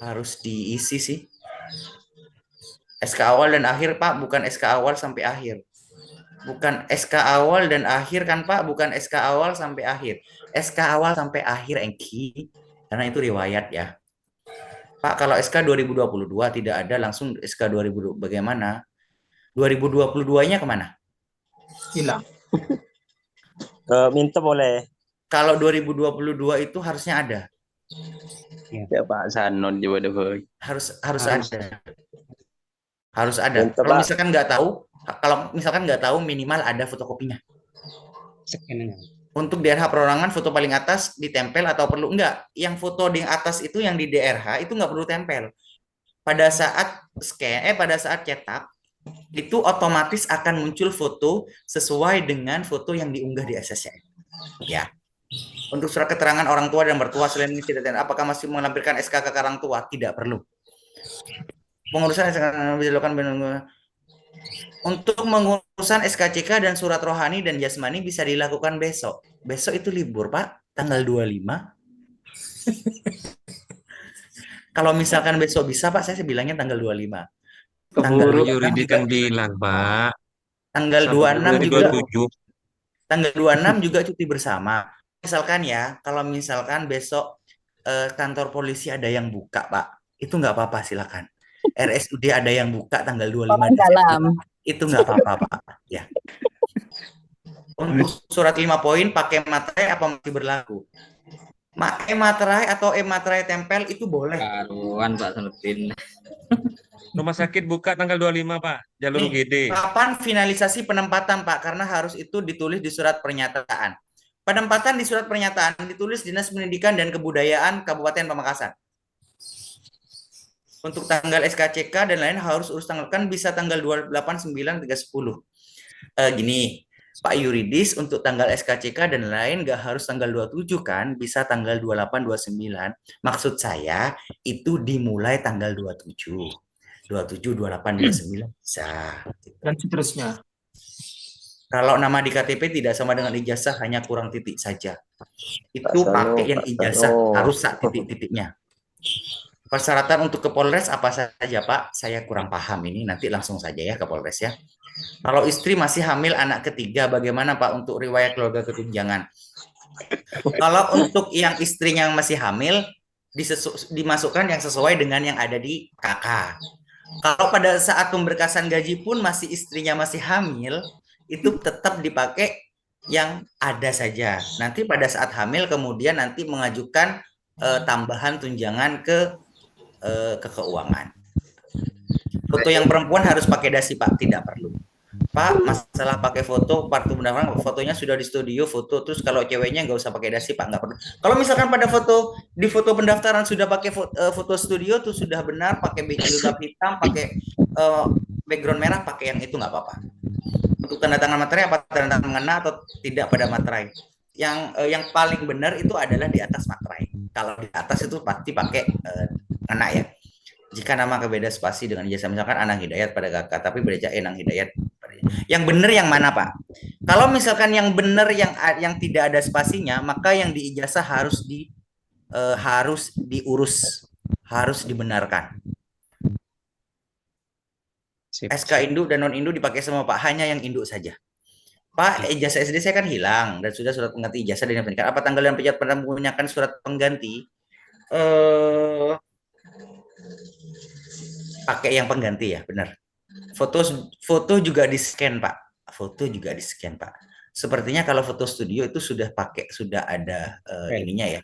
Harus diisi sih. SK awal dan akhir, Pak, bukan SK awal sampai akhir. Bukan SK awal dan akhir kan, Pak, bukan SK awal sampai akhir. SK awal sampai akhir, Engki. Karena itu riwayat ya. Pak, kalau SK 2022 tidak ada, langsung SK 2020 bagaimana? 2022-nya kemana? Hilang. Minta boleh. Kalau 2022 itu harusnya ada. Ya Pak Sanon juga deh. Harus ada. Harus ada. Minta, Kalau Pak. misalkan nggak tahu minimal ada fotokopinya. Scan-nya. Untuk DRH perorangan foto paling atas ditempel atau perlu enggak? Yang foto di atas itu yang di DRH itu nggak perlu tempel. Pada saat cetak itu otomatis akan muncul foto sesuai dengan foto yang diunggah di SSCN. Ya. Untuk surat keterangan orang tua dan mertua selain ini tidak, apakah masih melampirkan SKK ke orang tua? Tidak perlu. Pengurusan SKK dilakukan untuk mengurusan SKCK dan surat rohani dan jasmani bisa dilakukan besok. Besok itu libur, Pak, tanggal 25. Kalau misalkan besok bisa, Pak, saya bilangnya tanggal 25. Tanggal Keburu 26 yuridis juga. yang bilang, Pak. Tanggal Sampai 26 juga. 2027. Tanggal 26 juga cuti bersama. Misalkan ya, kalau misalkan besok kantor polisi ada yang buka, Pak, itu nggak apa-apa, silakan. RSUD ada yang buka tanggal 25 Orang Desember, dalam. itu nggak apa-apa, Pak. Ya. Untuk surat 5 poin pakai materai apa masih berlaku? Materai atau materai tempel itu boleh. Karuan Pak Sanudin. Rumah sakit buka tanggal 25, Pak. Jalur Nih, UGD. kapan finalisasi penempatan, Pak? Karena harus itu ditulis di surat pernyataan. Penempatan di surat pernyataan ditulis Dinas Pendidikan dan Kebudayaan Kabupaten Pamekasan. Untuk tanggal SKCK dan lain harus urus tanggal, kan bisa tanggal 28, 9, 3, 10. Gini, Pak Yuridis, untuk tanggal SKCK dan lain nggak harus tanggal 27 kan, bisa tanggal 28, 29. Maksud saya itu dimulai tanggal 27. 27, 28, 29 bisa. Dan seterusnya. Kalau nama di KTP tidak sama dengan ijazah, hanya kurang titik saja. Itu Sano, pakai yang Pak ijazah, Sano. harus sak titik-titiknya. Persyaratan untuk ke Polres apa saja, Pak? Saya kurang paham ini, nanti langsung saja ya ke Polres ya. Kalau istri masih hamil anak ketiga, bagaimana Pak untuk riwayat keluarga ketunjangan? Kalau untuk yang istrinya yang masih hamil, dimasukkan yang sesuai dengan yang ada di KK. Kalau pada saat pemberkasan gaji pun masih istrinya masih hamil, itu tetap dipakai yang ada saja. Nanti pada saat hamil kemudian nanti mengajukan tambahan tunjangan ke keuangan. Foto yang perempuan harus pakai dasi, Pak, tidak perlu. Pak, masalah pakai foto, waktu pendaftaran fotonya sudah di studio foto, terus kalau ceweknya nggak usah pakai dasi, Pak, nggak perlu. Kalau misalkan pada foto di foto pendaftaran sudah pakai foto studio tuh sudah benar, pakai jilbab hitam, pakai background merah, pakai yang itu nggak apa-apa. Untuk tanda tangan materai apa tanda tangan mengena atau tidak pada materai? Yang paling benar itu adalah di atas materai. Kalau di atas itu pasti pakai ngena ya. Jika nama kebeda spasi dengan ijazah, misalkan Anang Hidayat pada kakak, tapi beda Enang Hidayat. Yang benar yang mana, Pak? Kalau misalkan yang benar yang tidak ada spasinya, maka yang di ijazah harus diurus, harus dibenarkan. SK induk dan non induk dipakai semua, Pak, hanya yang induk saja. Pak, ijazah SD saya kan hilang dan sudah surat pengganti ijazah dan pendidikan. Apa tanggal yang pejabat pernah menggunakan surat pengganti? Pakai yang pengganti ya, benar. Foto juga di scan, Pak. Foto juga di scan, Pak. Sepertinya kalau foto studio itu sudah ada ininya ya.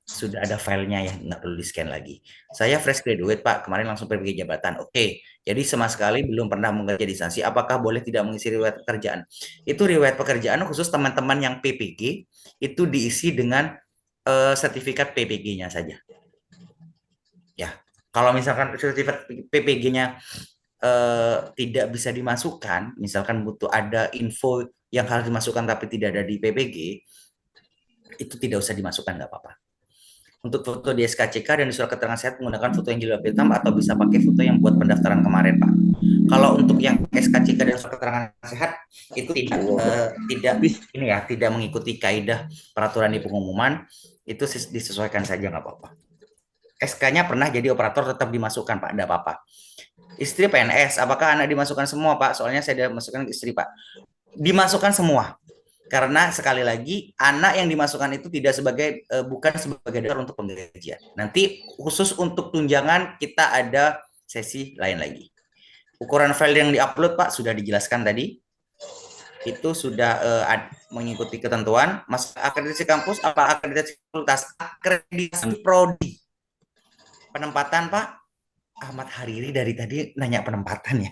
Sudah ada filenya ya, nggak perlu di scan lagi. Saya fresh graduate, Pak, kemarin langsung pergi jabatan. Oke, jadi sama sekali belum pernah mengerja di instansi. Apakah boleh tidak mengisi riwayat pekerjaan? Itu riwayat pekerjaan khusus teman-teman yang PPG itu diisi dengan sertifikat PPG-nya saja. Ya, kalau misalkan sertifikat PPG-nya tidak bisa dimasukkan, misalkan butuh ada info yang harus dimasukkan tapi tidak ada di PPG, itu tidak usah dimasukkan, nggak apa-apa. Untuk foto di SKCK dan di surat keterangan sehat menggunakan foto yang jilbab hitam atau bisa pakai foto yang buat pendaftaran kemarin, Pak. Kalau untuk yang SKCK dan surat keterangan sehat itu tidak mengikuti kaidah peraturan di pengumuman, itu disesuaikan saja, nggak apa-apa. SK-nya pernah jadi operator tetap dimasukkan, Pak, tidak apa-apa. Istri PNS, apakah anak dimasukkan semua, Pak? Soalnya saya masukkan ke istri, Pak. Dimasukkan semua. Karena sekali lagi anak yang dimasukkan itu bukan sebagai dasar untuk penggajian. Nanti khusus untuk tunjangan kita ada sesi lain lagi. Ukuran file yang diupload, Pak, sudah dijelaskan tadi. Itu sudah mengikuti ketentuan. Mas akreditasi kampus apa akreditasi fakultas? Akreditasi prodi. Penempatan, Pak. Ahmad Hariri dari tadi nanya penempatan ya.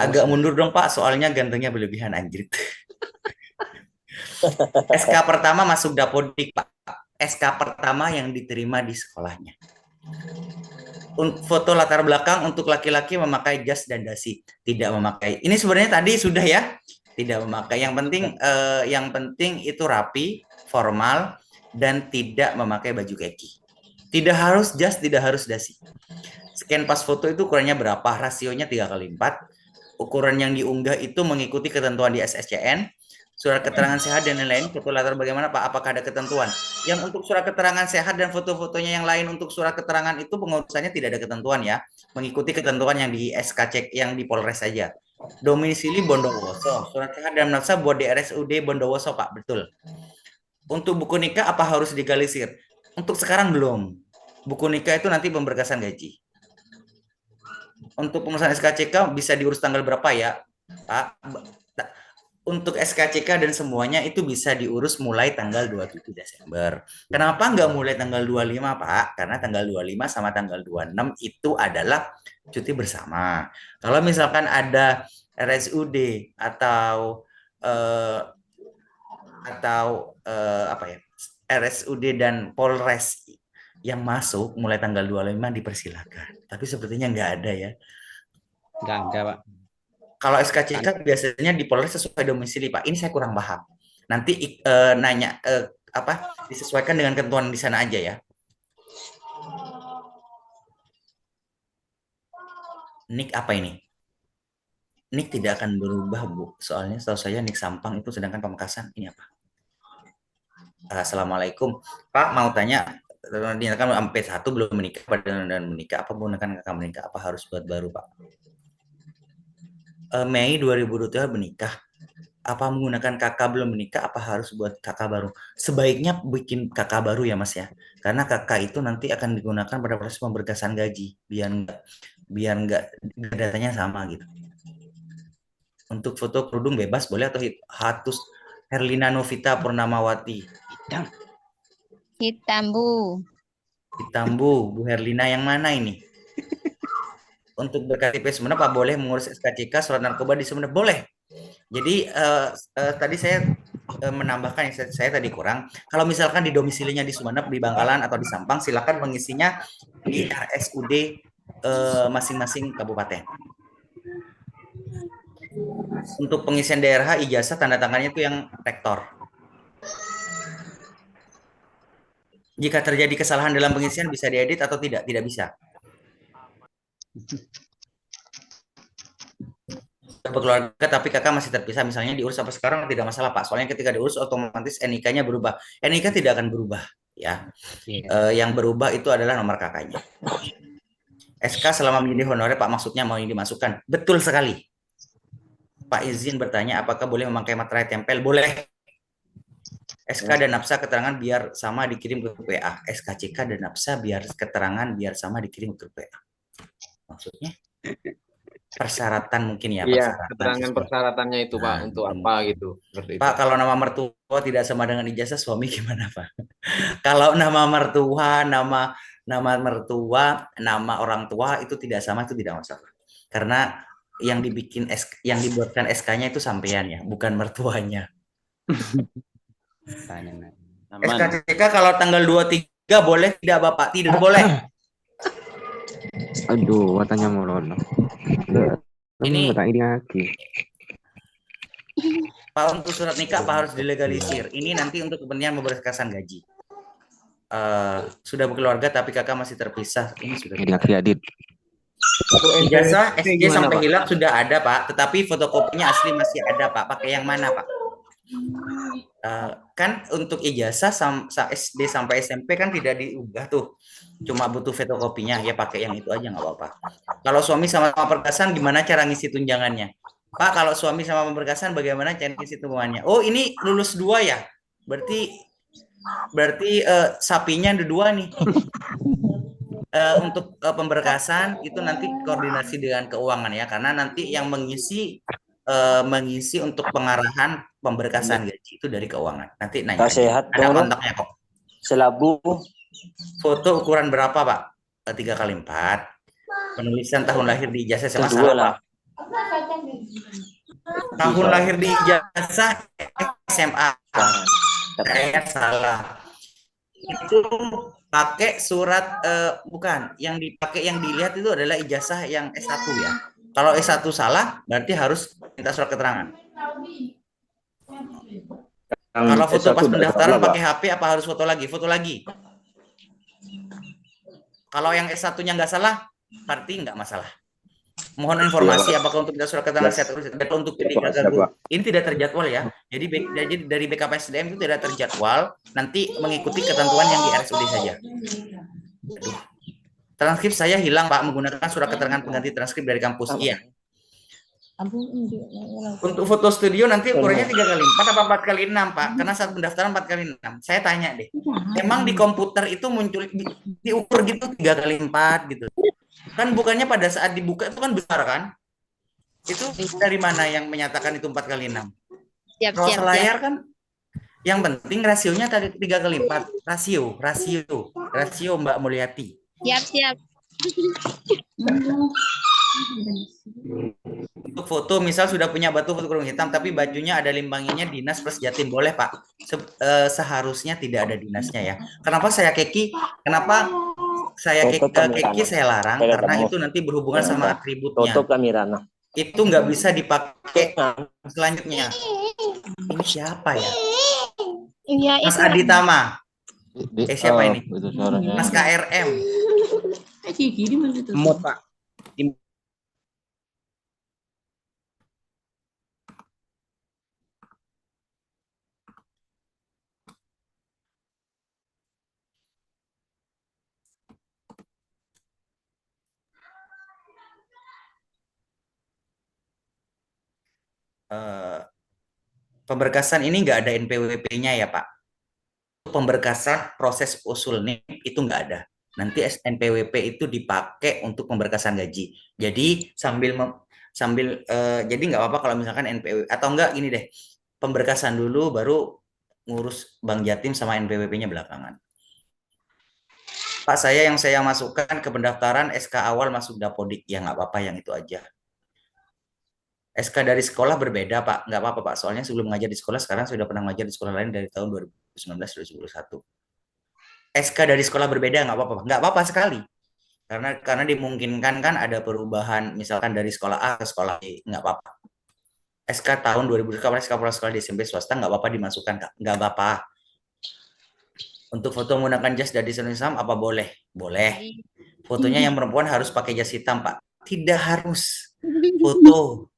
Agak mundur dong, Pak, soalnya gantengnya berlebihan, anjir. SK pertama masuk Dapodik, Pak. SK pertama yang diterima di sekolahnya. Foto latar belakang untuk laki-laki memakai jas dan dasi, tidak memakai. Ini sebenarnya tadi sudah ya, tidak memakai. Yang penting itu rapi, formal, dan tidak memakai baju kaki. Tidak harus jas, tidak harus dasi. Scan pas foto itu ukurannya berapa? Rasionya 3x4. Ukuran yang diunggah itu mengikuti ketentuan di SSCN. Surat keterangan sehat dan lain-lain. Foto latar bagaimana, Pak? Apakah ada ketentuan? Yang untuk surat keterangan sehat dan foto-fotonya yang lain untuk surat keterangan itu pengurusannya tidak ada ketentuan ya. Mengikuti ketentuan yang di SKCK yang di Polres saja. Domisili Bondowoso. Surat sehat dan nafsa buat di RSUD Bondowoso, Pak. Betul. Untuk buku nikah apa harus digalisir? Untuk sekarang belum. Buku nikah itu nanti pemberkasan gaji. Untuk pengurusan SKCK bisa diurus tanggal berapa ya, Pak? Untuk SKCK dan semuanya itu bisa diurus mulai tanggal 27 Desember. Kenapa nggak mulai tanggal 25, Pak? Karena tanggal 25 sama tanggal 26 itu adalah cuti bersama. Kalau misalkan ada RSUD atau apa ya, RSUD dan Polres yang masuk mulai tanggal 25 dipersilakan. Tapi sepertinya nggak ada ya. Nggak ada, Pak. Kalau SKCK biasanya di Polres sesuai domisili, Pak. Ini saya kurang paham. Nanti nanya disesuaikan dengan ketentuan di sana aja ya. Nik apa ini? Nik tidak akan berubah, Bu. Soalnya setahu saya Nik Sampang itu, sedangkan Pamekasan ini apa? Assalamualaikum. Pak, mau tanya, dinyatakan MP1 belum menikah, dan menikah, apa menggunakan kakak menikah, apa harus buat baru, Pak? Mei 2023 menikah. Apa menggunakan kakak belum menikah, apa harus buat kakak baru? Sebaiknya bikin kakak baru ya, Mas ya. Karena kakak itu nanti akan digunakan pada proses pemberkasan gaji, biar nggak datanya sama gitu. Untuk foto kerudung bebas boleh atau hatus? Herlina Novita Purnamawati. Hitam, Bu. Hitam, Bu. Bu Herlina yang mana ini? Untuk berKTP Sumeneb, Pak, boleh mengurus SKCK surat narkoba di Sumeneb? Boleh. Jadi tadi saya menambahkan yang saya tadi kurang. Kalau misalkan di domisilinya di Sumeneb, di Bangkalan atau di Sampang, silakan mengisinya di RSUD masing-masing kabupaten. Untuk pengisian DRH ijazah tanda tangannya itu yang rektor. Jika terjadi kesalahan dalam pengisian bisa diedit atau tidak? Tidak bisa. Berkeluarga tapi kakak masih terpisah, misalnya diurus sampai sekarang tidak masalah, Pak. Soalnya ketika diurus otomatis NIK-nya berubah. NIK tidak akan berubah ya. Yang berubah itu adalah nomor kakaknya. SK selama menjadi honorer, Pak, maksudnya mau dimasukkan. Betul sekali. Pak, izin bertanya, apakah boleh memakai materai tempel? Boleh. SK dan nafsa keterangan biar sama dikirim ke PA. SKCK dan nafsa biar keterangan biar sama dikirim ke PA. Maksudnya persyaratan mungkin ya. Iya, keterangan persyaratannya itu, Pak, untuk apa gitu. Pak, kalau nama mertua tidak sama dengan ijazah suami gimana, Pak? Kalau nama mertua, nama orang tua itu tidak sama, itu tidak masalah. Karena yang dibuatkan SK-nya itu sampean ya, bukan mertuanya. SKCK kalau tanggal 23 boleh tidak, Bapak? Tidak boleh. Aduh, watanya molono. Ini lagi. Pak, untuk surat nikah apa harus dilegalisir? Ini nanti untuk kepentingan pemberkasan gaji. Sudah berkeluarga tapi kakak masih terpisah. Ini sudah Edit. ijazah SD sampai hilang sudah ada, Pak, tetapi fotokopinya asli masih ada, Pak. Pakai yang mana, Pak? Kan untuk ijazah SD sampai SMP kan tidak diubah tuh, cuma butuh fotokopinya, ya pakai yang itu aja nggak apa-apa. Kalau suami sama perkasan gimana cara ngisi tunjangannya, Pak? Kalau suami sama pemberkasan bagaimana cara ngisi tunjangannya? Oh, ini lulus 2 ya, berarti sapinya ada 2 nih. Untuk pemberkasan itu nanti koordinasi dengan keuangan ya, karena nanti yang mengisi untuk pengarahan pemberkasan gaji itu dari keuangan. Nanti nanya. Sehat, ada kontaknya kok. Selabu. Foto ukuran berapa, Pak? 3x4. Penulisan tahun lahir di ijazah sama salah, Pak. Tahun lahir di ijazah SMA. Saya salah. Itu pakai surat bukan, yang dipakai, yang dilihat itu adalah ijazah yang S1 ya. Kalau S1 salah, berarti harus minta surat keterangan. Kalau foto pas pendaftaran pakai HP, apa harus foto lagi? Foto lagi. Kalau yang S1-nya nggak salah, berarti nggak masalah. Mohon informasi apakah untuk minta surat keterangan untuk P3 Guru. Ini tidak terjadwal ya. Jadi dari BKPSDM itu tidak terjadwal, nanti mengikuti ketentuan yang di RSUD saja. Transkrip saya hilang, Pak, menggunakan surat keterangan pengganti transkrip dari kampus. Iya. Untuk foto studio nanti ukurannya 3x4 apa 4x6 Pak? Karena saat pendaftaran 4x6. Saya tanya deh, emang di komputer itu muncul diukur gitu 3x4 gitu? Kan bukannya pada saat dibuka itu kan besar kan? Itu dari mana yang menyatakan itu 4x6? Siap, Kalau siap, siap. selayar kan yang penting rasionya 3x4. Rasio Mbak Mulyati. Siap, siap. Untuk foto misal sudah punya batu foto kurung hitam tapi bajunya ada limbanginnya dinas plus Jatim, boleh Pak. Seharusnya tidak ada dinasnya ya. Kenapa saya keki saya larang karena itu nanti berhubungan sama atributnya. kameranya. Itu nggak bisa dipakai selanjutnya. Ini siapa ya? Iya, Mas itu. Aditama. Siapa ini? Itu suaranya. Mas KRM. Mod Pak. Pemberkasan ini nggak ada NPWP-nya ya Pak. Pemberkasan proses usul NIP itu nggak ada. Nanti NPWP itu dipakai untuk pemberkasan gaji. Jadi jadi nggak apa-apa kalau misalkan NPWP atau enggak gini deh, pemberkasan dulu baru ngurus Bank Jatim sama NPWP-nya belakangan. Pak, yang saya masukkan ke pendaftaran SK awal masuk Dapodik ya nggak apa-apa yang itu aja. SK dari sekolah berbeda Pak, nggak apa-apa Pak. Soalnya sebelum mengajar di sekolah sekarang sudah pernah mengajar di sekolah lain dari tahun 2019-2021. SK dari sekolah berbeda nggak apa-apa, nggak apa-apa sekali. Karena dimungkinkan kan ada perubahan misalkan dari sekolah A ke sekolah B, nggak apa-apa. SK tahun 2000 SK kepala sekolah di SMP swasta nggak apa-apa dimasukkan, nggak apa-apa. Untuk foto menggunakan jas dari Islam apa boleh? Boleh. Fotonya yang perempuan harus pakai jas hitam Pak. Tidak harus. Foto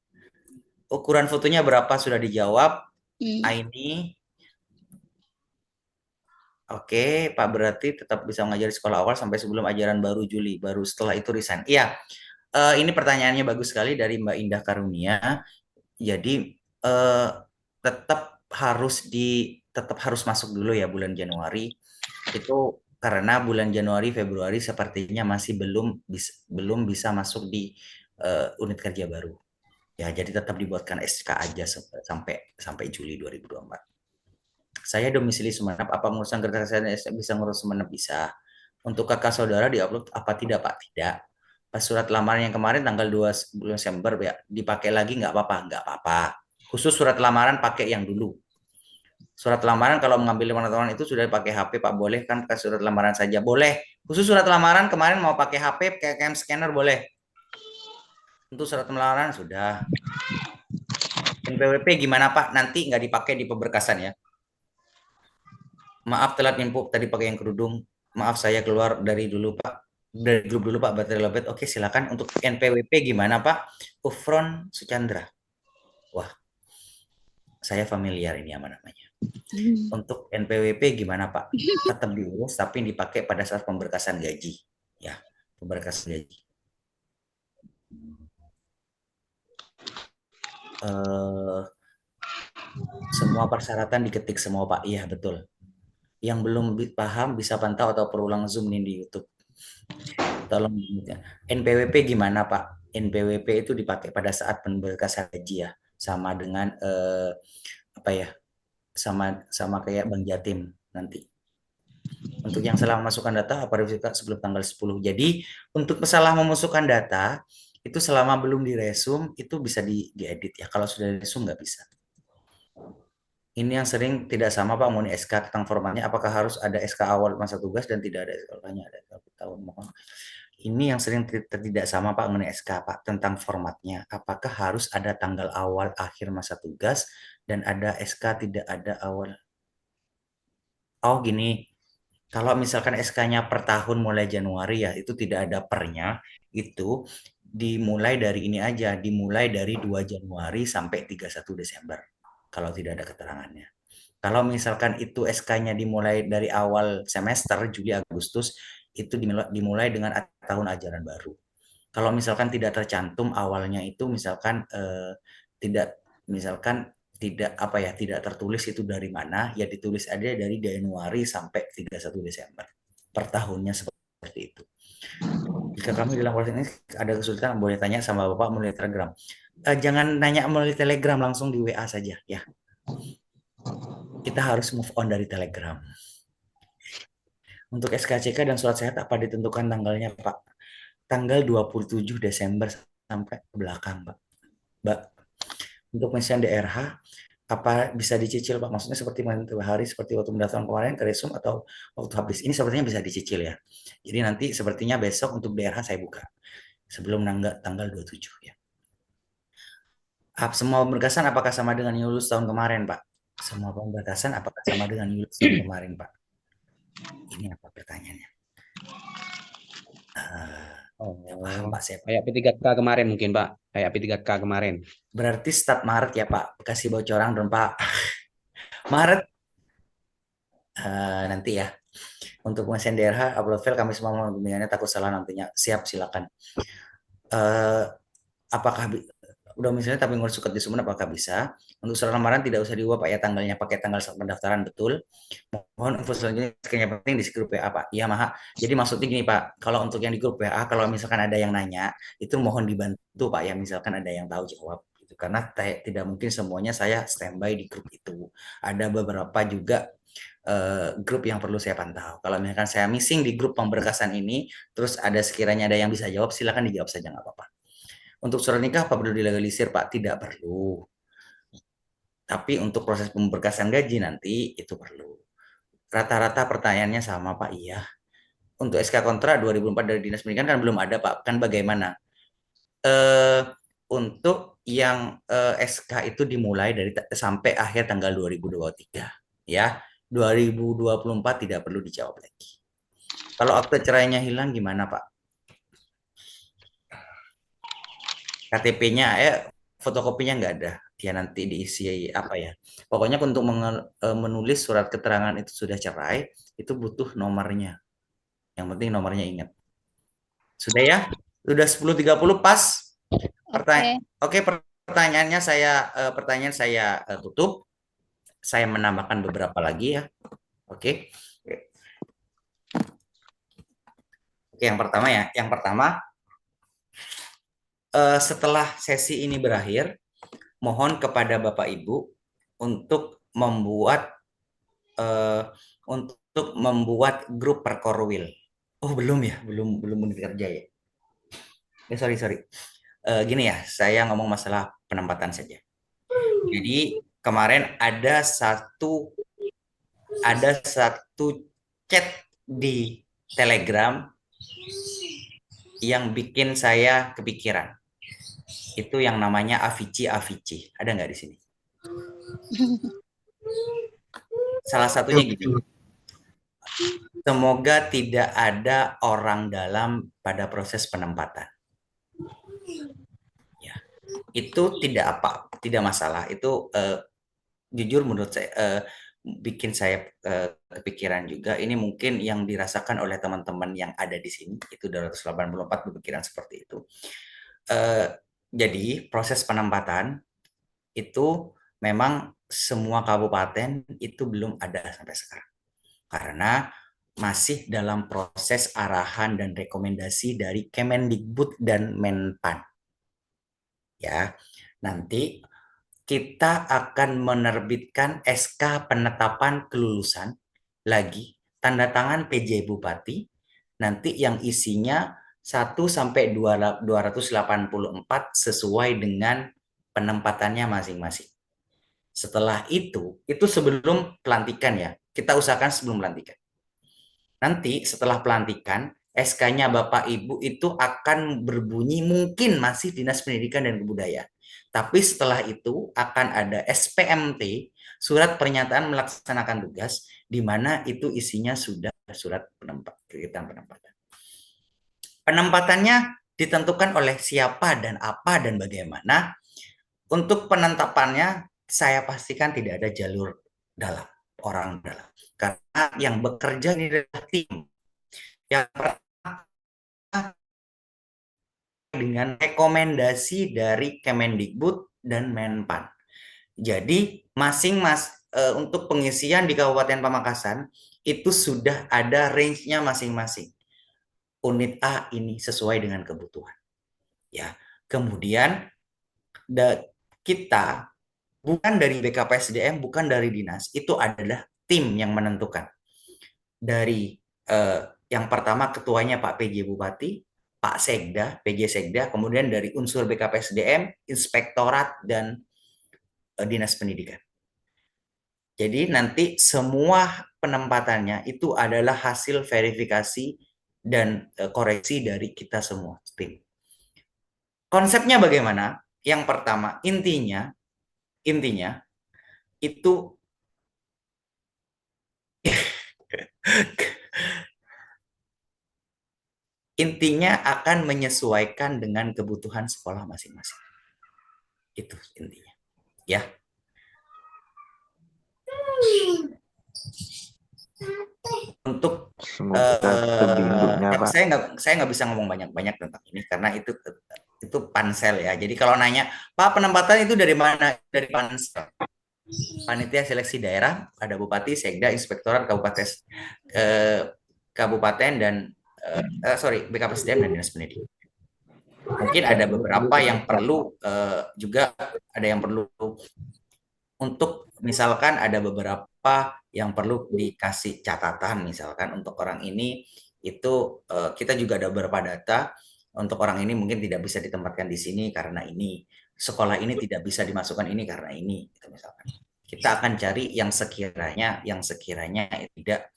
ukuran fotonya berapa sudah dijawab. ID. Oke, Pak, berarti tetap bisa mengajar di sekolah awal sampai sebelum ajaran baru Juli, baru setelah itu resign. Iya, ini pertanyaannya bagus sekali dari Mbak Indah Karunia. Jadi tetap harus masuk dulu ya bulan Januari. Itu karena bulan Januari Februari sepertinya masih belum bisa masuk di unit kerja baru. Ya, jadi tetap dibuatkan SK aja sampai Juli 2024. Saya domisili Sumeneb, apa urusan kerja saya bisa ngurus Sumeneb? Bisa. Untuk kakak saudara diupload apa tidak Pak? Tidak. Pas surat lamaran yang kemarin tanggal 2 Desember ya, dipakai lagi nggak apa-apa? Nggak apa-apa. Khusus surat lamaran pakai yang dulu. Surat lamaran kalau mengambil pengetahuan itu sudah pakai HP Pak, boleh kan ke surat lamaran saja? Boleh. Khusus surat lamaran kemarin mau pakai HP, kayak cam scanner boleh. Untuk surat lamaran sudah. NPWP gimana Pak? Nanti nggak dipakai di pemberkasan ya. Maaf telat info tadi pakai yang kerudung. Maaf saya keluar dari dulu Pak. Dari grup dulu Pak Baterai Lobet. Oke silakan untuk NPWP gimana Pak? Ufron Suchandra. Wah, saya familiar ini apa namanya. Untuk NPWP gimana Pak? Tetap diurus tapi dipakai pada saat pemberkasan gaji. Ya, pemberkasan gaji. Semua persyaratan diketik semua Pak. Iya betul. Yang belum paham bisa pantau atau perulang Zoom nih di YouTube. Tolong NPWP gimana Pak? NPWP itu dipakai pada saat pemberkasan gaji ya, sama dengan sama kayak Bank Jatim nanti. Untuk yang salah memasukkan data apa sebelum tanggal 10. Jadi untuk salah memasukkan data itu selama belum diresum itu bisa diedit ya. Kalau sudah diresum nggak bisa. Ini yang sering tidak sama Pak mengenai SK tentang formatnya. Apakah harus ada SK awal masa tugas dan tidak ada SK-nya ada tahun mohon. Ini yang sering tidak sama Pak mengenai SK Pak tentang formatnya. Apakah harus ada tanggal awal akhir masa tugas dan ada SK tidak ada awal? Oh gini, kalau misalkan SK-nya per tahun mulai Januari ya itu tidak ada pernya, itu dimulai dari ini aja, dimulai dari 2 Januari sampai 31 Desember. Kalau tidak ada keterangannya. Kalau misalkan itu SK-nya dimulai dari awal semester Juli Agustus itu dimulai dengan tahun ajaran baru. Kalau misalkan tidak tercantum awalnya itu misalkan tidak apa ya, tidak tertulis itu dari mana, ya ditulis aja dari Januari sampai 31 Desember per tahunnya seperti itu. Jika kami dalam proses ini ada kesulitan, boleh tanya sama Bapak melalui Telegram. Jangan nanya melalui Telegram, langsung di WA saja ya. Kita harus move on dari Telegram. Untuk SKCK dan surat sehat apa ditentukan tanggalnya, Pak? Tanggal 27 Desember sampai ke belakang, Pak. Mbak, untuk pengisian DRH apa bisa dicicil, Pak? Maksudnya seperti hari seperti waktu mendaftar kemarin ke Resum atau waktu habis. Ini sepertinya bisa dicicil ya. Jadi nanti sepertinya besok untuk DRH saya buka sebelum tanggal 27 ya. Semua pemberkasan apakah sama dengan yang lulus tahun kemarin, Pak? Semua pemberkasan apakah sama dengan yang lulus tahun kemarin, Pak? Ini apa pertanyaannya? Paham Pak saya. Kayak P3K kemarin mungkin Pak. Kayak P3K kemarin. Berarti start Maret ya Pak. Kasih bocoran dong Pak. Maret nanti ya. Untuk pengisian DRH upload file kami semua membingungannya, takut salah nantinya. Siap, silakan. Apakah udah misalnya tapi ngurus suket di Sumen apakah bisa? Untuk surat lamaran tidak usah diubah Pak ya, tanggalnya pakai tanggal saat pendaftaran betul. Mohon info selanjutnya kayaknya penting di grup WA Pak. Iya Maha. Jadi maksudnya gini Pak, kalau untuk yang di grup WA kalau misalkan ada yang nanya itu mohon dibantu Pak ya, misalkan ada yang tahu jawab gitu. Karena tidak mungkin semuanya saya standby di grup itu. Ada beberapa juga grup yang perlu saya pantau. Kalau misalkan saya missing di grup pemberkasan ini, terus ada sekiranya ada yang bisa jawab, silakan dijawab saja nggak apa-apa. Untuk surat nikah apa perlu dilegalisir Pak? Tidak perlu. Tapi untuk proses pemberkasan gaji nanti itu perlu. Rata-rata pertanyaannya sama Pak, iya. Untuk SK Kontra 2004 dari Dinas Pendidikan kan belum ada Pak. Kan bagaimana? Untuk yang SK itu dimulai dari sampai akhir tanggal 2023. Ya, 2024 tidak perlu dijawab lagi. Kalau akte cerainya hilang gimana Pak? KTP-nya fotokopinya nggak ada, dia nanti diisi apa ya, pokoknya untuk menulis surat keterangan itu sudah cerai itu butuh nomornya, yang penting nomornya ingat. Sudah ya, sudah 10.30 pas. Oke, pertanyaan saya tutup, saya menambahkan beberapa lagi ya. Oke, yang pertama setelah sesi ini berakhir, mohon kepada Bapak Ibu untuk membuat grup Perkorwil. Oh belum ya, belum menit kerja ya. Sorry. Gini ya, saya ngomong masalah penempatan saja. Jadi kemarin ada satu chat di Telegram yang bikin saya kepikiran. Itu yang namanya Avicii. Ada nggak di sini? Salah satunya gini. Semoga tidak ada orang dalam pada proses penempatan. Ya, itu tidak masalah. Itu jujur menurut saya bikin saya kepikiran juga. Ini mungkin yang dirasakan oleh teman-teman yang ada di sini. Itu 284 berpikiran seperti itu. Jadi proses penempatan itu memang semua kabupaten itu belum ada sampai sekarang. Karena masih dalam proses arahan dan rekomendasi dari Kemendikbud dan Menpan. Ya, nanti kita akan menerbitkan SK penetapan kelulusan lagi, tanda tangan PJ Bupati, nanti yang isinya 1 sampai 284 sesuai dengan penempatannya masing-masing. Setelah itu sebelum pelantikan ya, kita usahakan sebelum pelantikan. Nanti setelah pelantikan, SK-nya Bapak Ibu itu akan berbunyi mungkin masih Dinas Pendidikan dan Kebudayaan. Tapi setelah itu akan ada SPMT, surat pernyataan melaksanakan tugas, di mana itu isinya sudah surat penempatan. Penempatannya ditentukan oleh siapa dan apa dan bagaimana. Untuk penetapannya saya pastikan tidak ada jalur dalam, orang dalam. Karena yang bekerja ini adalah tim. Yang pertama dengan rekomendasi dari Kemendikbud dan Menpan. Jadi untuk pengisian di Kabupaten Pamekasan itu sudah ada range-nya masing-masing. Unit A ini sesuai dengan kebutuhan. Ya. Kemudian kita bukan dari BKPSDM, bukan dari dinas, itu adalah tim yang menentukan. Dari yang pertama ketuanya Pak PJ Bupati, Pak Sekda, PJ Sekda, kemudian dari unsur BKPSDM, Inspektorat, dan Dinas Pendidikan. Jadi nanti semua penempatannya itu adalah hasil verifikasi dan koreksi dari kita semua tim. Konsepnya bagaimana? Yang pertama, intinya itu intinya akan menyesuaikan dengan kebutuhan sekolah masing-masing. Itu intinya. Ya. Untuk saya nggak bisa ngomong banyak-banyak tentang ini karena itu pansel ya. Jadi kalau nanya, Pak penempatan itu dari mana? Dari pansel. Panitia Seleksi Daerah, ada Bupati, Sekda, Inspektorat Kabupaten dan BKPSDM dan Dinas Pendidikan. Mungkin ada beberapa yang perlu juga ada yang perlu untuk misalkan ada beberapa yang perlu dikasih catatan, misalkan untuk orang ini itu kita juga ada beberapa data untuk orang ini mungkin tidak bisa ditempatkan di sini karena ini, sekolah ini tidak bisa dimasukkan ini karena ini, gitu misalkan. Kita akan cari yang sekiranya tidak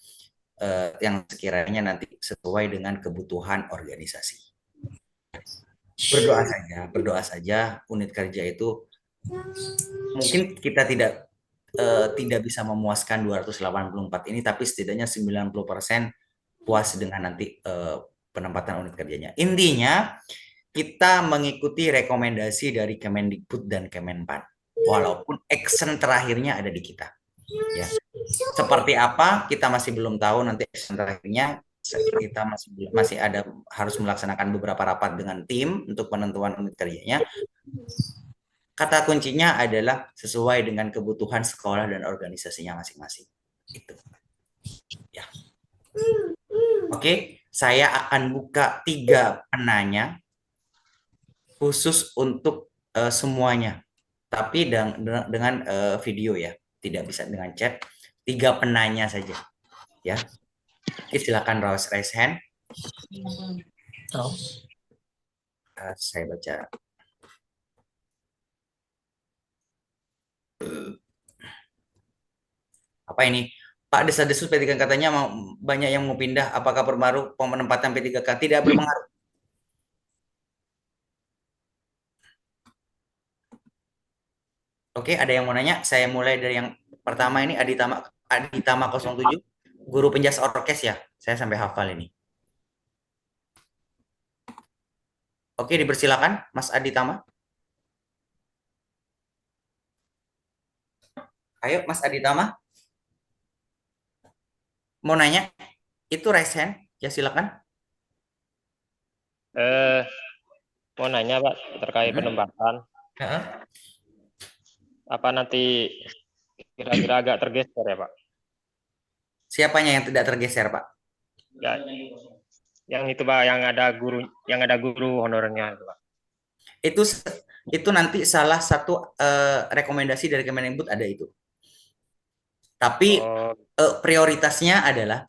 yang sekiranya nanti sesuai dengan kebutuhan organisasi. Berdoa saja unit kerja itu mungkin kita tidak bisa memuaskan 284 ini, tapi setidaknya 90% puas dengan nanti penempatan unit kerjanya. Intinya kita mengikuti rekomendasi dari Kemendikbud dan Kemenpan, walaupun action terakhirnya ada di kita. Ya. Seperti apa kita masih belum tahu, nanti action terakhirnya kita masih harus melaksanakan beberapa rapat dengan tim untuk penentuan unit kerjanya. Kata kuncinya adalah sesuai dengan kebutuhan sekolah dan organisasinya masing-masing. Itu. Ya. Oke, saya akan buka 3 penanya khusus untuk semuanya, tapi dengan video ya, tidak bisa dengan chat. 3 penanya saja, ya. Oke, silakan raise hand. Saya baca. Apa ini? Pak Desa-Desus P3K katanya banyak yang mau pindah. Apakah pengaruh penempatan P3K? Tidak berpengaruh. Oke, ada yang mau nanya? Saya mulai dari yang pertama ini, Aditama 07, guru penjas orkes ya. Saya sampai hafal ini. Oke, dipersilakan Mas Aditama. Ayo Mas Aditama. Mau nanya? Itu raise hand, ya silakan. Mau nanya Pak terkait penempatan. Apa nanti kira-kira agak tergeser ya Pak? Siapanya yang tidak tergeser Pak? Ya, yang itu Pak, yang ada guru honorernya itu Pak. Itu nanti salah satu rekomendasi dari Kemendikbud ada itu. Tapi prioritasnya adalah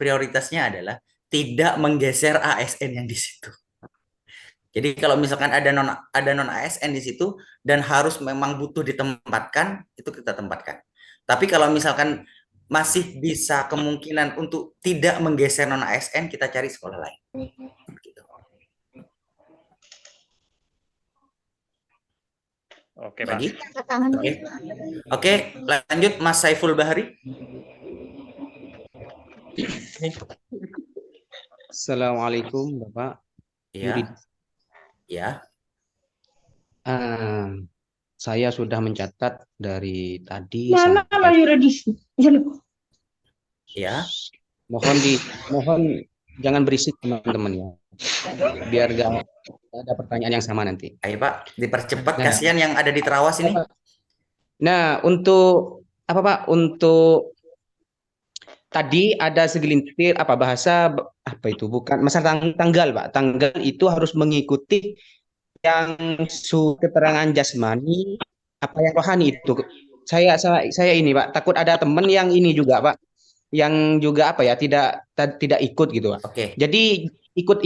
tidak menggeser ASN yang di situ. Jadi kalau misalkan ada non ASN di situ dan harus memang butuh ditempatkan, itu kita tempatkan. Tapi kalau misalkan masih bisa kemungkinan untuk tidak menggeser non ASN, kita cari sekolah lain. Gitu. Oke, Pak. Oke, lanjut Mas Saiful Bahri. Assalamualaikum Bapak. Ya. Ya. Saya sudah mencatat dari tadi. Ya. Mohon jangan berisik teman-teman ya. biar gak ada pertanyaan yang sama nanti. Ayo Pak, dipercepat, Nah. kasihan yang ada di Terawas ini. Nah, untuk apa Pak? Untuk tadi ada segelintir bahasa apa itu? Bukan masalah tanggal, Pak. Tanggal itu harus mengikuti yang keterangan jasmani apa yang rohani itu. Saya ini, Pak, takut ada teman yang ini juga, Pak. Yang juga tidak ikut gitu, Pak. Oke. Jadi ikut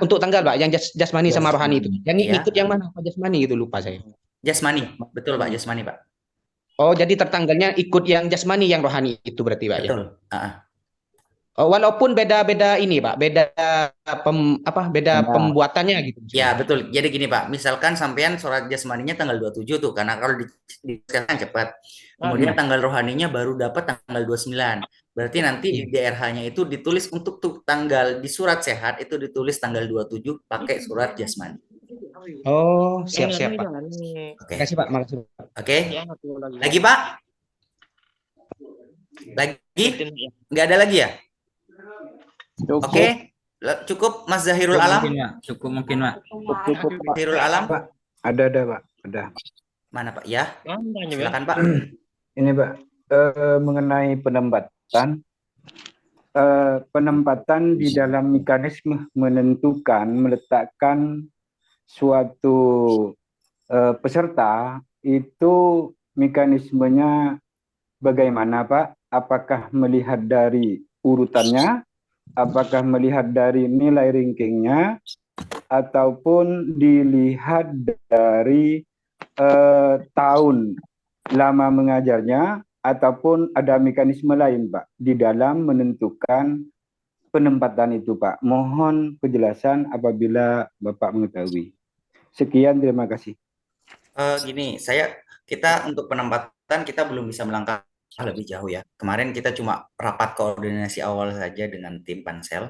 untuk tanggal, Pak, yang jasmani sama rohani itu. Yang Iya. ikut yang mana, Pak? Jasmani gitu, lupa saya. Jasmani, betul Pak, jasmani Pak. Oh, jadi tertanggalnya ikut yang jasmani, yang rohani itu berarti, Pak, ya? Betul. Oh, walaupun beda-beda ini, Pak, beda pembuatannya gitu. Ya, betul. Jadi gini Pak, misalkan sampean sholat jasmaninya tanggal 27 tuh, karena kalau sekarang cepat. Kemudian tanggal rohaninya baru dapat tanggal 29. Berarti nanti di DRH-nya itu ditulis untuk tanggal di surat sehat itu ditulis tanggal 27 pakai surat jasmani. Oh, siap-siap, Pak. Oke. Makasih, Pak. Makasih, Pak. Oke. Lagi Pak? Lagi? Nggak ada lagi ya? Cukup. Oke. Cukup Mas Zahirul Alam? Cukup mungkin, Pak. Cukup, Pak. Zahirul Alam? Ada Pak, ada. Mana Pak? Ya. Silakan Pak. Ini Pak, mengenai penempatan, penempatan di dalam mekanisme meletakkan suatu peserta itu mekanismenya bagaimana Pak? Apakah melihat dari urutannya, apakah melihat dari nilai rankingnya, ataupun dilihat dari tahun lama mengajarnya, ataupun ada mekanisme lain Pak di dalam menentukan penempatan itu Pak. Mohon penjelasan apabila Bapak mengetahui. Sekian, terima kasih. Gini, kita untuk penempatan kita belum bisa melangkah lebih jauh ya. Kemarin kita cuma rapat koordinasi awal saja dengan tim pansel.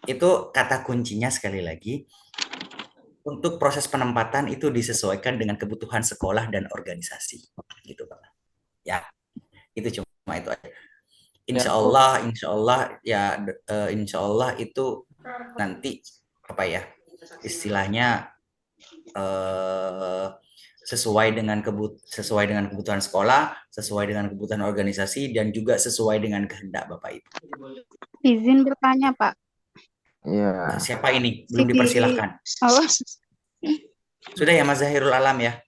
Itu kata kuncinya sekali lagi, untuk proses penempatan itu disesuaikan dengan kebutuhan sekolah dan organisasi, gitu Pak. Ya, itu cuma itu aja. Insya Allah itu nanti istilahnya sesuai dengan kebutuhan sekolah, sesuai dengan kebutuhan organisasi, dan juga sesuai dengan kehendak Bapak Ibu. Izin bertanya, Pak. Iya. Siapa ini? Belum dipersilahkan. Oh. Sudah ya Mas Zahirul Alam ya?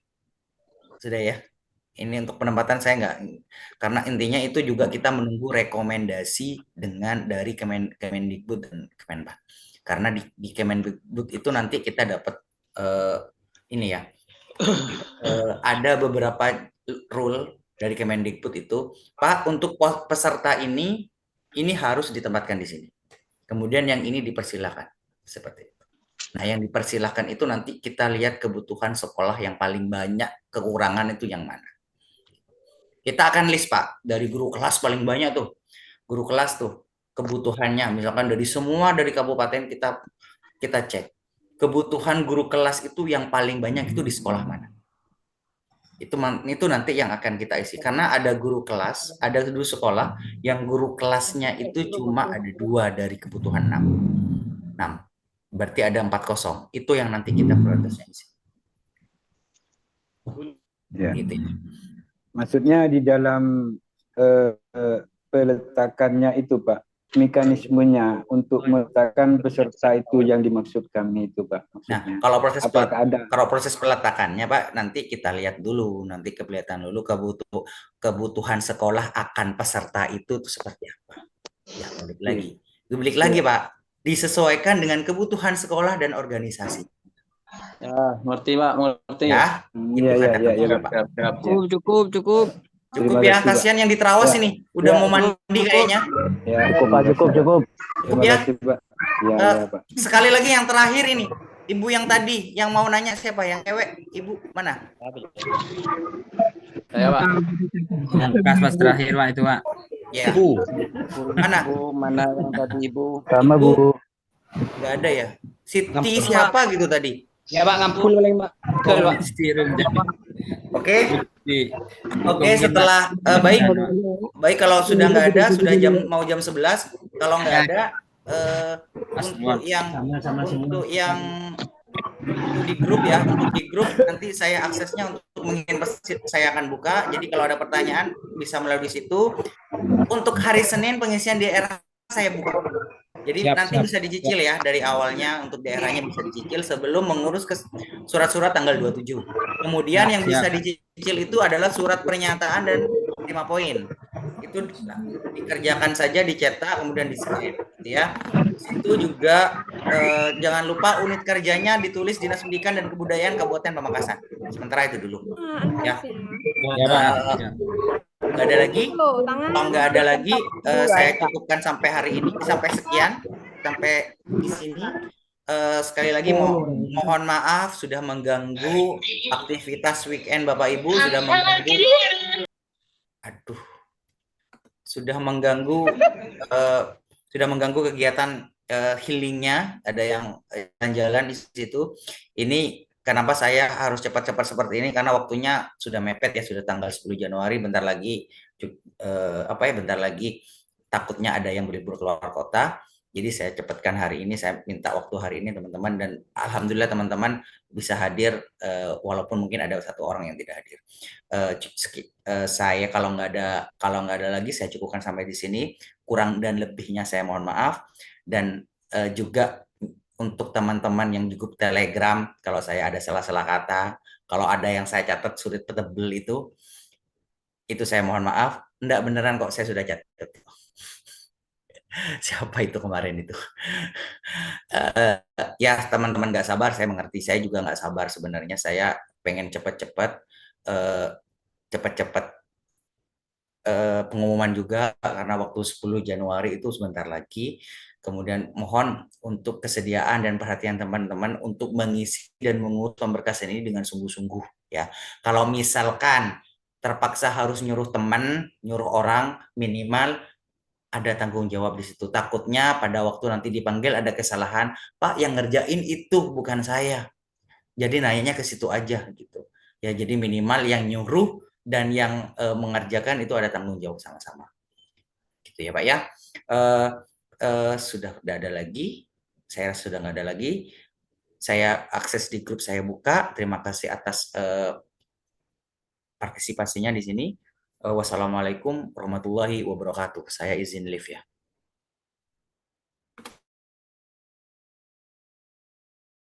Sudah ya? Ini untuk penempatan saya enggak, karena intinya itu juga kita menunggu rekomendasi dari Kemendikbud dan Kemenpan. Karena di Kemendikbud itu nanti kita dapat ada beberapa rule dari Kemendikbud itu, Pak, untuk peserta ini harus ditempatkan di sini. Kemudian yang ini dipersilakan, seperti itu. Nah, yang dipersilakan itu nanti kita lihat kebutuhan sekolah yang paling banyak, kekurangan itu yang mana. Kita akan list Pak, dari guru kelas paling banyak tuh. Guru kelas tuh, kebutuhannya, misalkan dari kabupaten kita cek. Kebutuhan guru kelas itu yang paling banyak itu di sekolah mana. Itu nanti yang akan kita isi. Karena ada guru kelas, ada guru sekolah, yang guru kelasnya itu cuma ada 2 dari kebutuhan 6. Berarti ada 4 kosong. Itu yang nanti kita prioritasnya isi. Ya. Gitu. Maksudnya di dalam peletakannya itu Pak, mekanismenya untuk meletakkan peserta itu yang dimaksud kami itu Pak. Maksudnya. Nah, kalau proses peletakannya Pak, nanti kita lihat dulu, nanti kelihatan dulu kebutuhan sekolah akan peserta itu seperti apa. Ya, balik lagi Pak, disesuaikan dengan kebutuhan sekolah dan organisasi. Ya, ngerti Pak, ngerti. Ya, Iya. Pak. Cukup. Cukup ya, kasihan yang di Terawas ini, udah mau mandi kayaknya. Ya, cukup. Cukup ya. Kasih, Pak. Ya, Pak. Sekali lagi yang terakhir ini, Ibu yang tadi yang mau nanya siapa? Yang cewek, Ibu mana? Saya Pak. Yang pas terakhir Pak itu Pak. Ya. Mana? Mana yang tadi Ibu? Sama Bu. Nggak ada ya. Siti siapa gitu tadi? Ya Pak, ngampun boleh Pak. Oke, setelah baik kalau sudah nggak ada, sudah mau jam 11. Kalau nggak ada, untuk yang Sama-sama semua. untuk yang untuk di grup ya, untuk di grup nanti saya aksesnya untuk menginvestasi saya akan buka. Jadi kalau ada pertanyaan bisa melalui situ. Untuk hari Senin pengisian daerah saya buka. Jadi nanti bisa dicicil ya dari awalnya, untuk daerahnya bisa dicicil sebelum mengurus ke surat-surat tanggal 27. Kemudian yang bisa dicicil itu adalah surat pernyataan dan 5 poin. Itu dikerjakan saja, dicetak kemudian di-scan gitu ya. Itu juga jangan lupa unit kerjanya ditulis Dinas Pendidikan dan Kebudayaan Kabupaten Pamekasan. Sementara itu dulu ya. Nggak ada lagi. Kalau nggak ada lagi, saya cukupkan sampai hari ini, sampai sekian, sampai di sini. Sekali lagi mohon maaf sudah mengganggu aktivitas weekend Bapak Ibu, sudah mengganggu kegiatan healingnya. Ada yang jalan di situ. Ini kenapa saya harus cepat-cepat seperti ini, karena waktunya sudah mepet ya, sudah tanggal 10 Januari, bentar lagi bentar lagi takutnya ada yang berlibur keluar kota. Jadi saya cepatkan hari ini, saya minta waktu hari ini teman-teman, dan alhamdulillah teman-teman bisa hadir walaupun mungkin ada satu orang yang tidak hadir. Saya kalau nggak ada lagi saya cukupkan sampai di sini. Kurang dan lebihnya saya mohon maaf. Dan juga untuk teman-teman yang di grup Telegram, kalau saya ada salah-salah kata, kalau ada yang saya catat sulit tebel itu saya mohon maaf. Enggak, beneran kok, saya sudah catat. Siapa itu kemarin itu? Ya teman-teman nggak sabar, saya mengerti. Saya juga nggak sabar sebenarnya. Saya pengen cepat-cepat pengumuman juga, karena waktu 10 Januari itu sebentar lagi. Kemudian mohon untuk kesediaan dan perhatian teman-teman untuk mengisi dan mengurus pemberkas ini dengan sungguh-sungguh ya. Kalau misalkan terpaksa harus nyuruh teman, nyuruh orang, minimal ada tanggung jawab di situ. Takutnya pada waktu nanti dipanggil ada kesalahan, Pak yang ngerjain itu bukan saya. Jadi nanyanya ke situ aja gitu. Ya, jadi minimal yang nyuruh dan yang mengerjakan itu ada tanggung jawab sama-sama. Gitu ya Pak ya. Sudah tidak ada lagi. Saya rasa sudah nggak ada lagi. Saya akses di grup, saya buka. Terima kasih atas partisipasinya di sini. Wassalamualaikum warahmatullahi wabarakatuh. Saya izin live ya.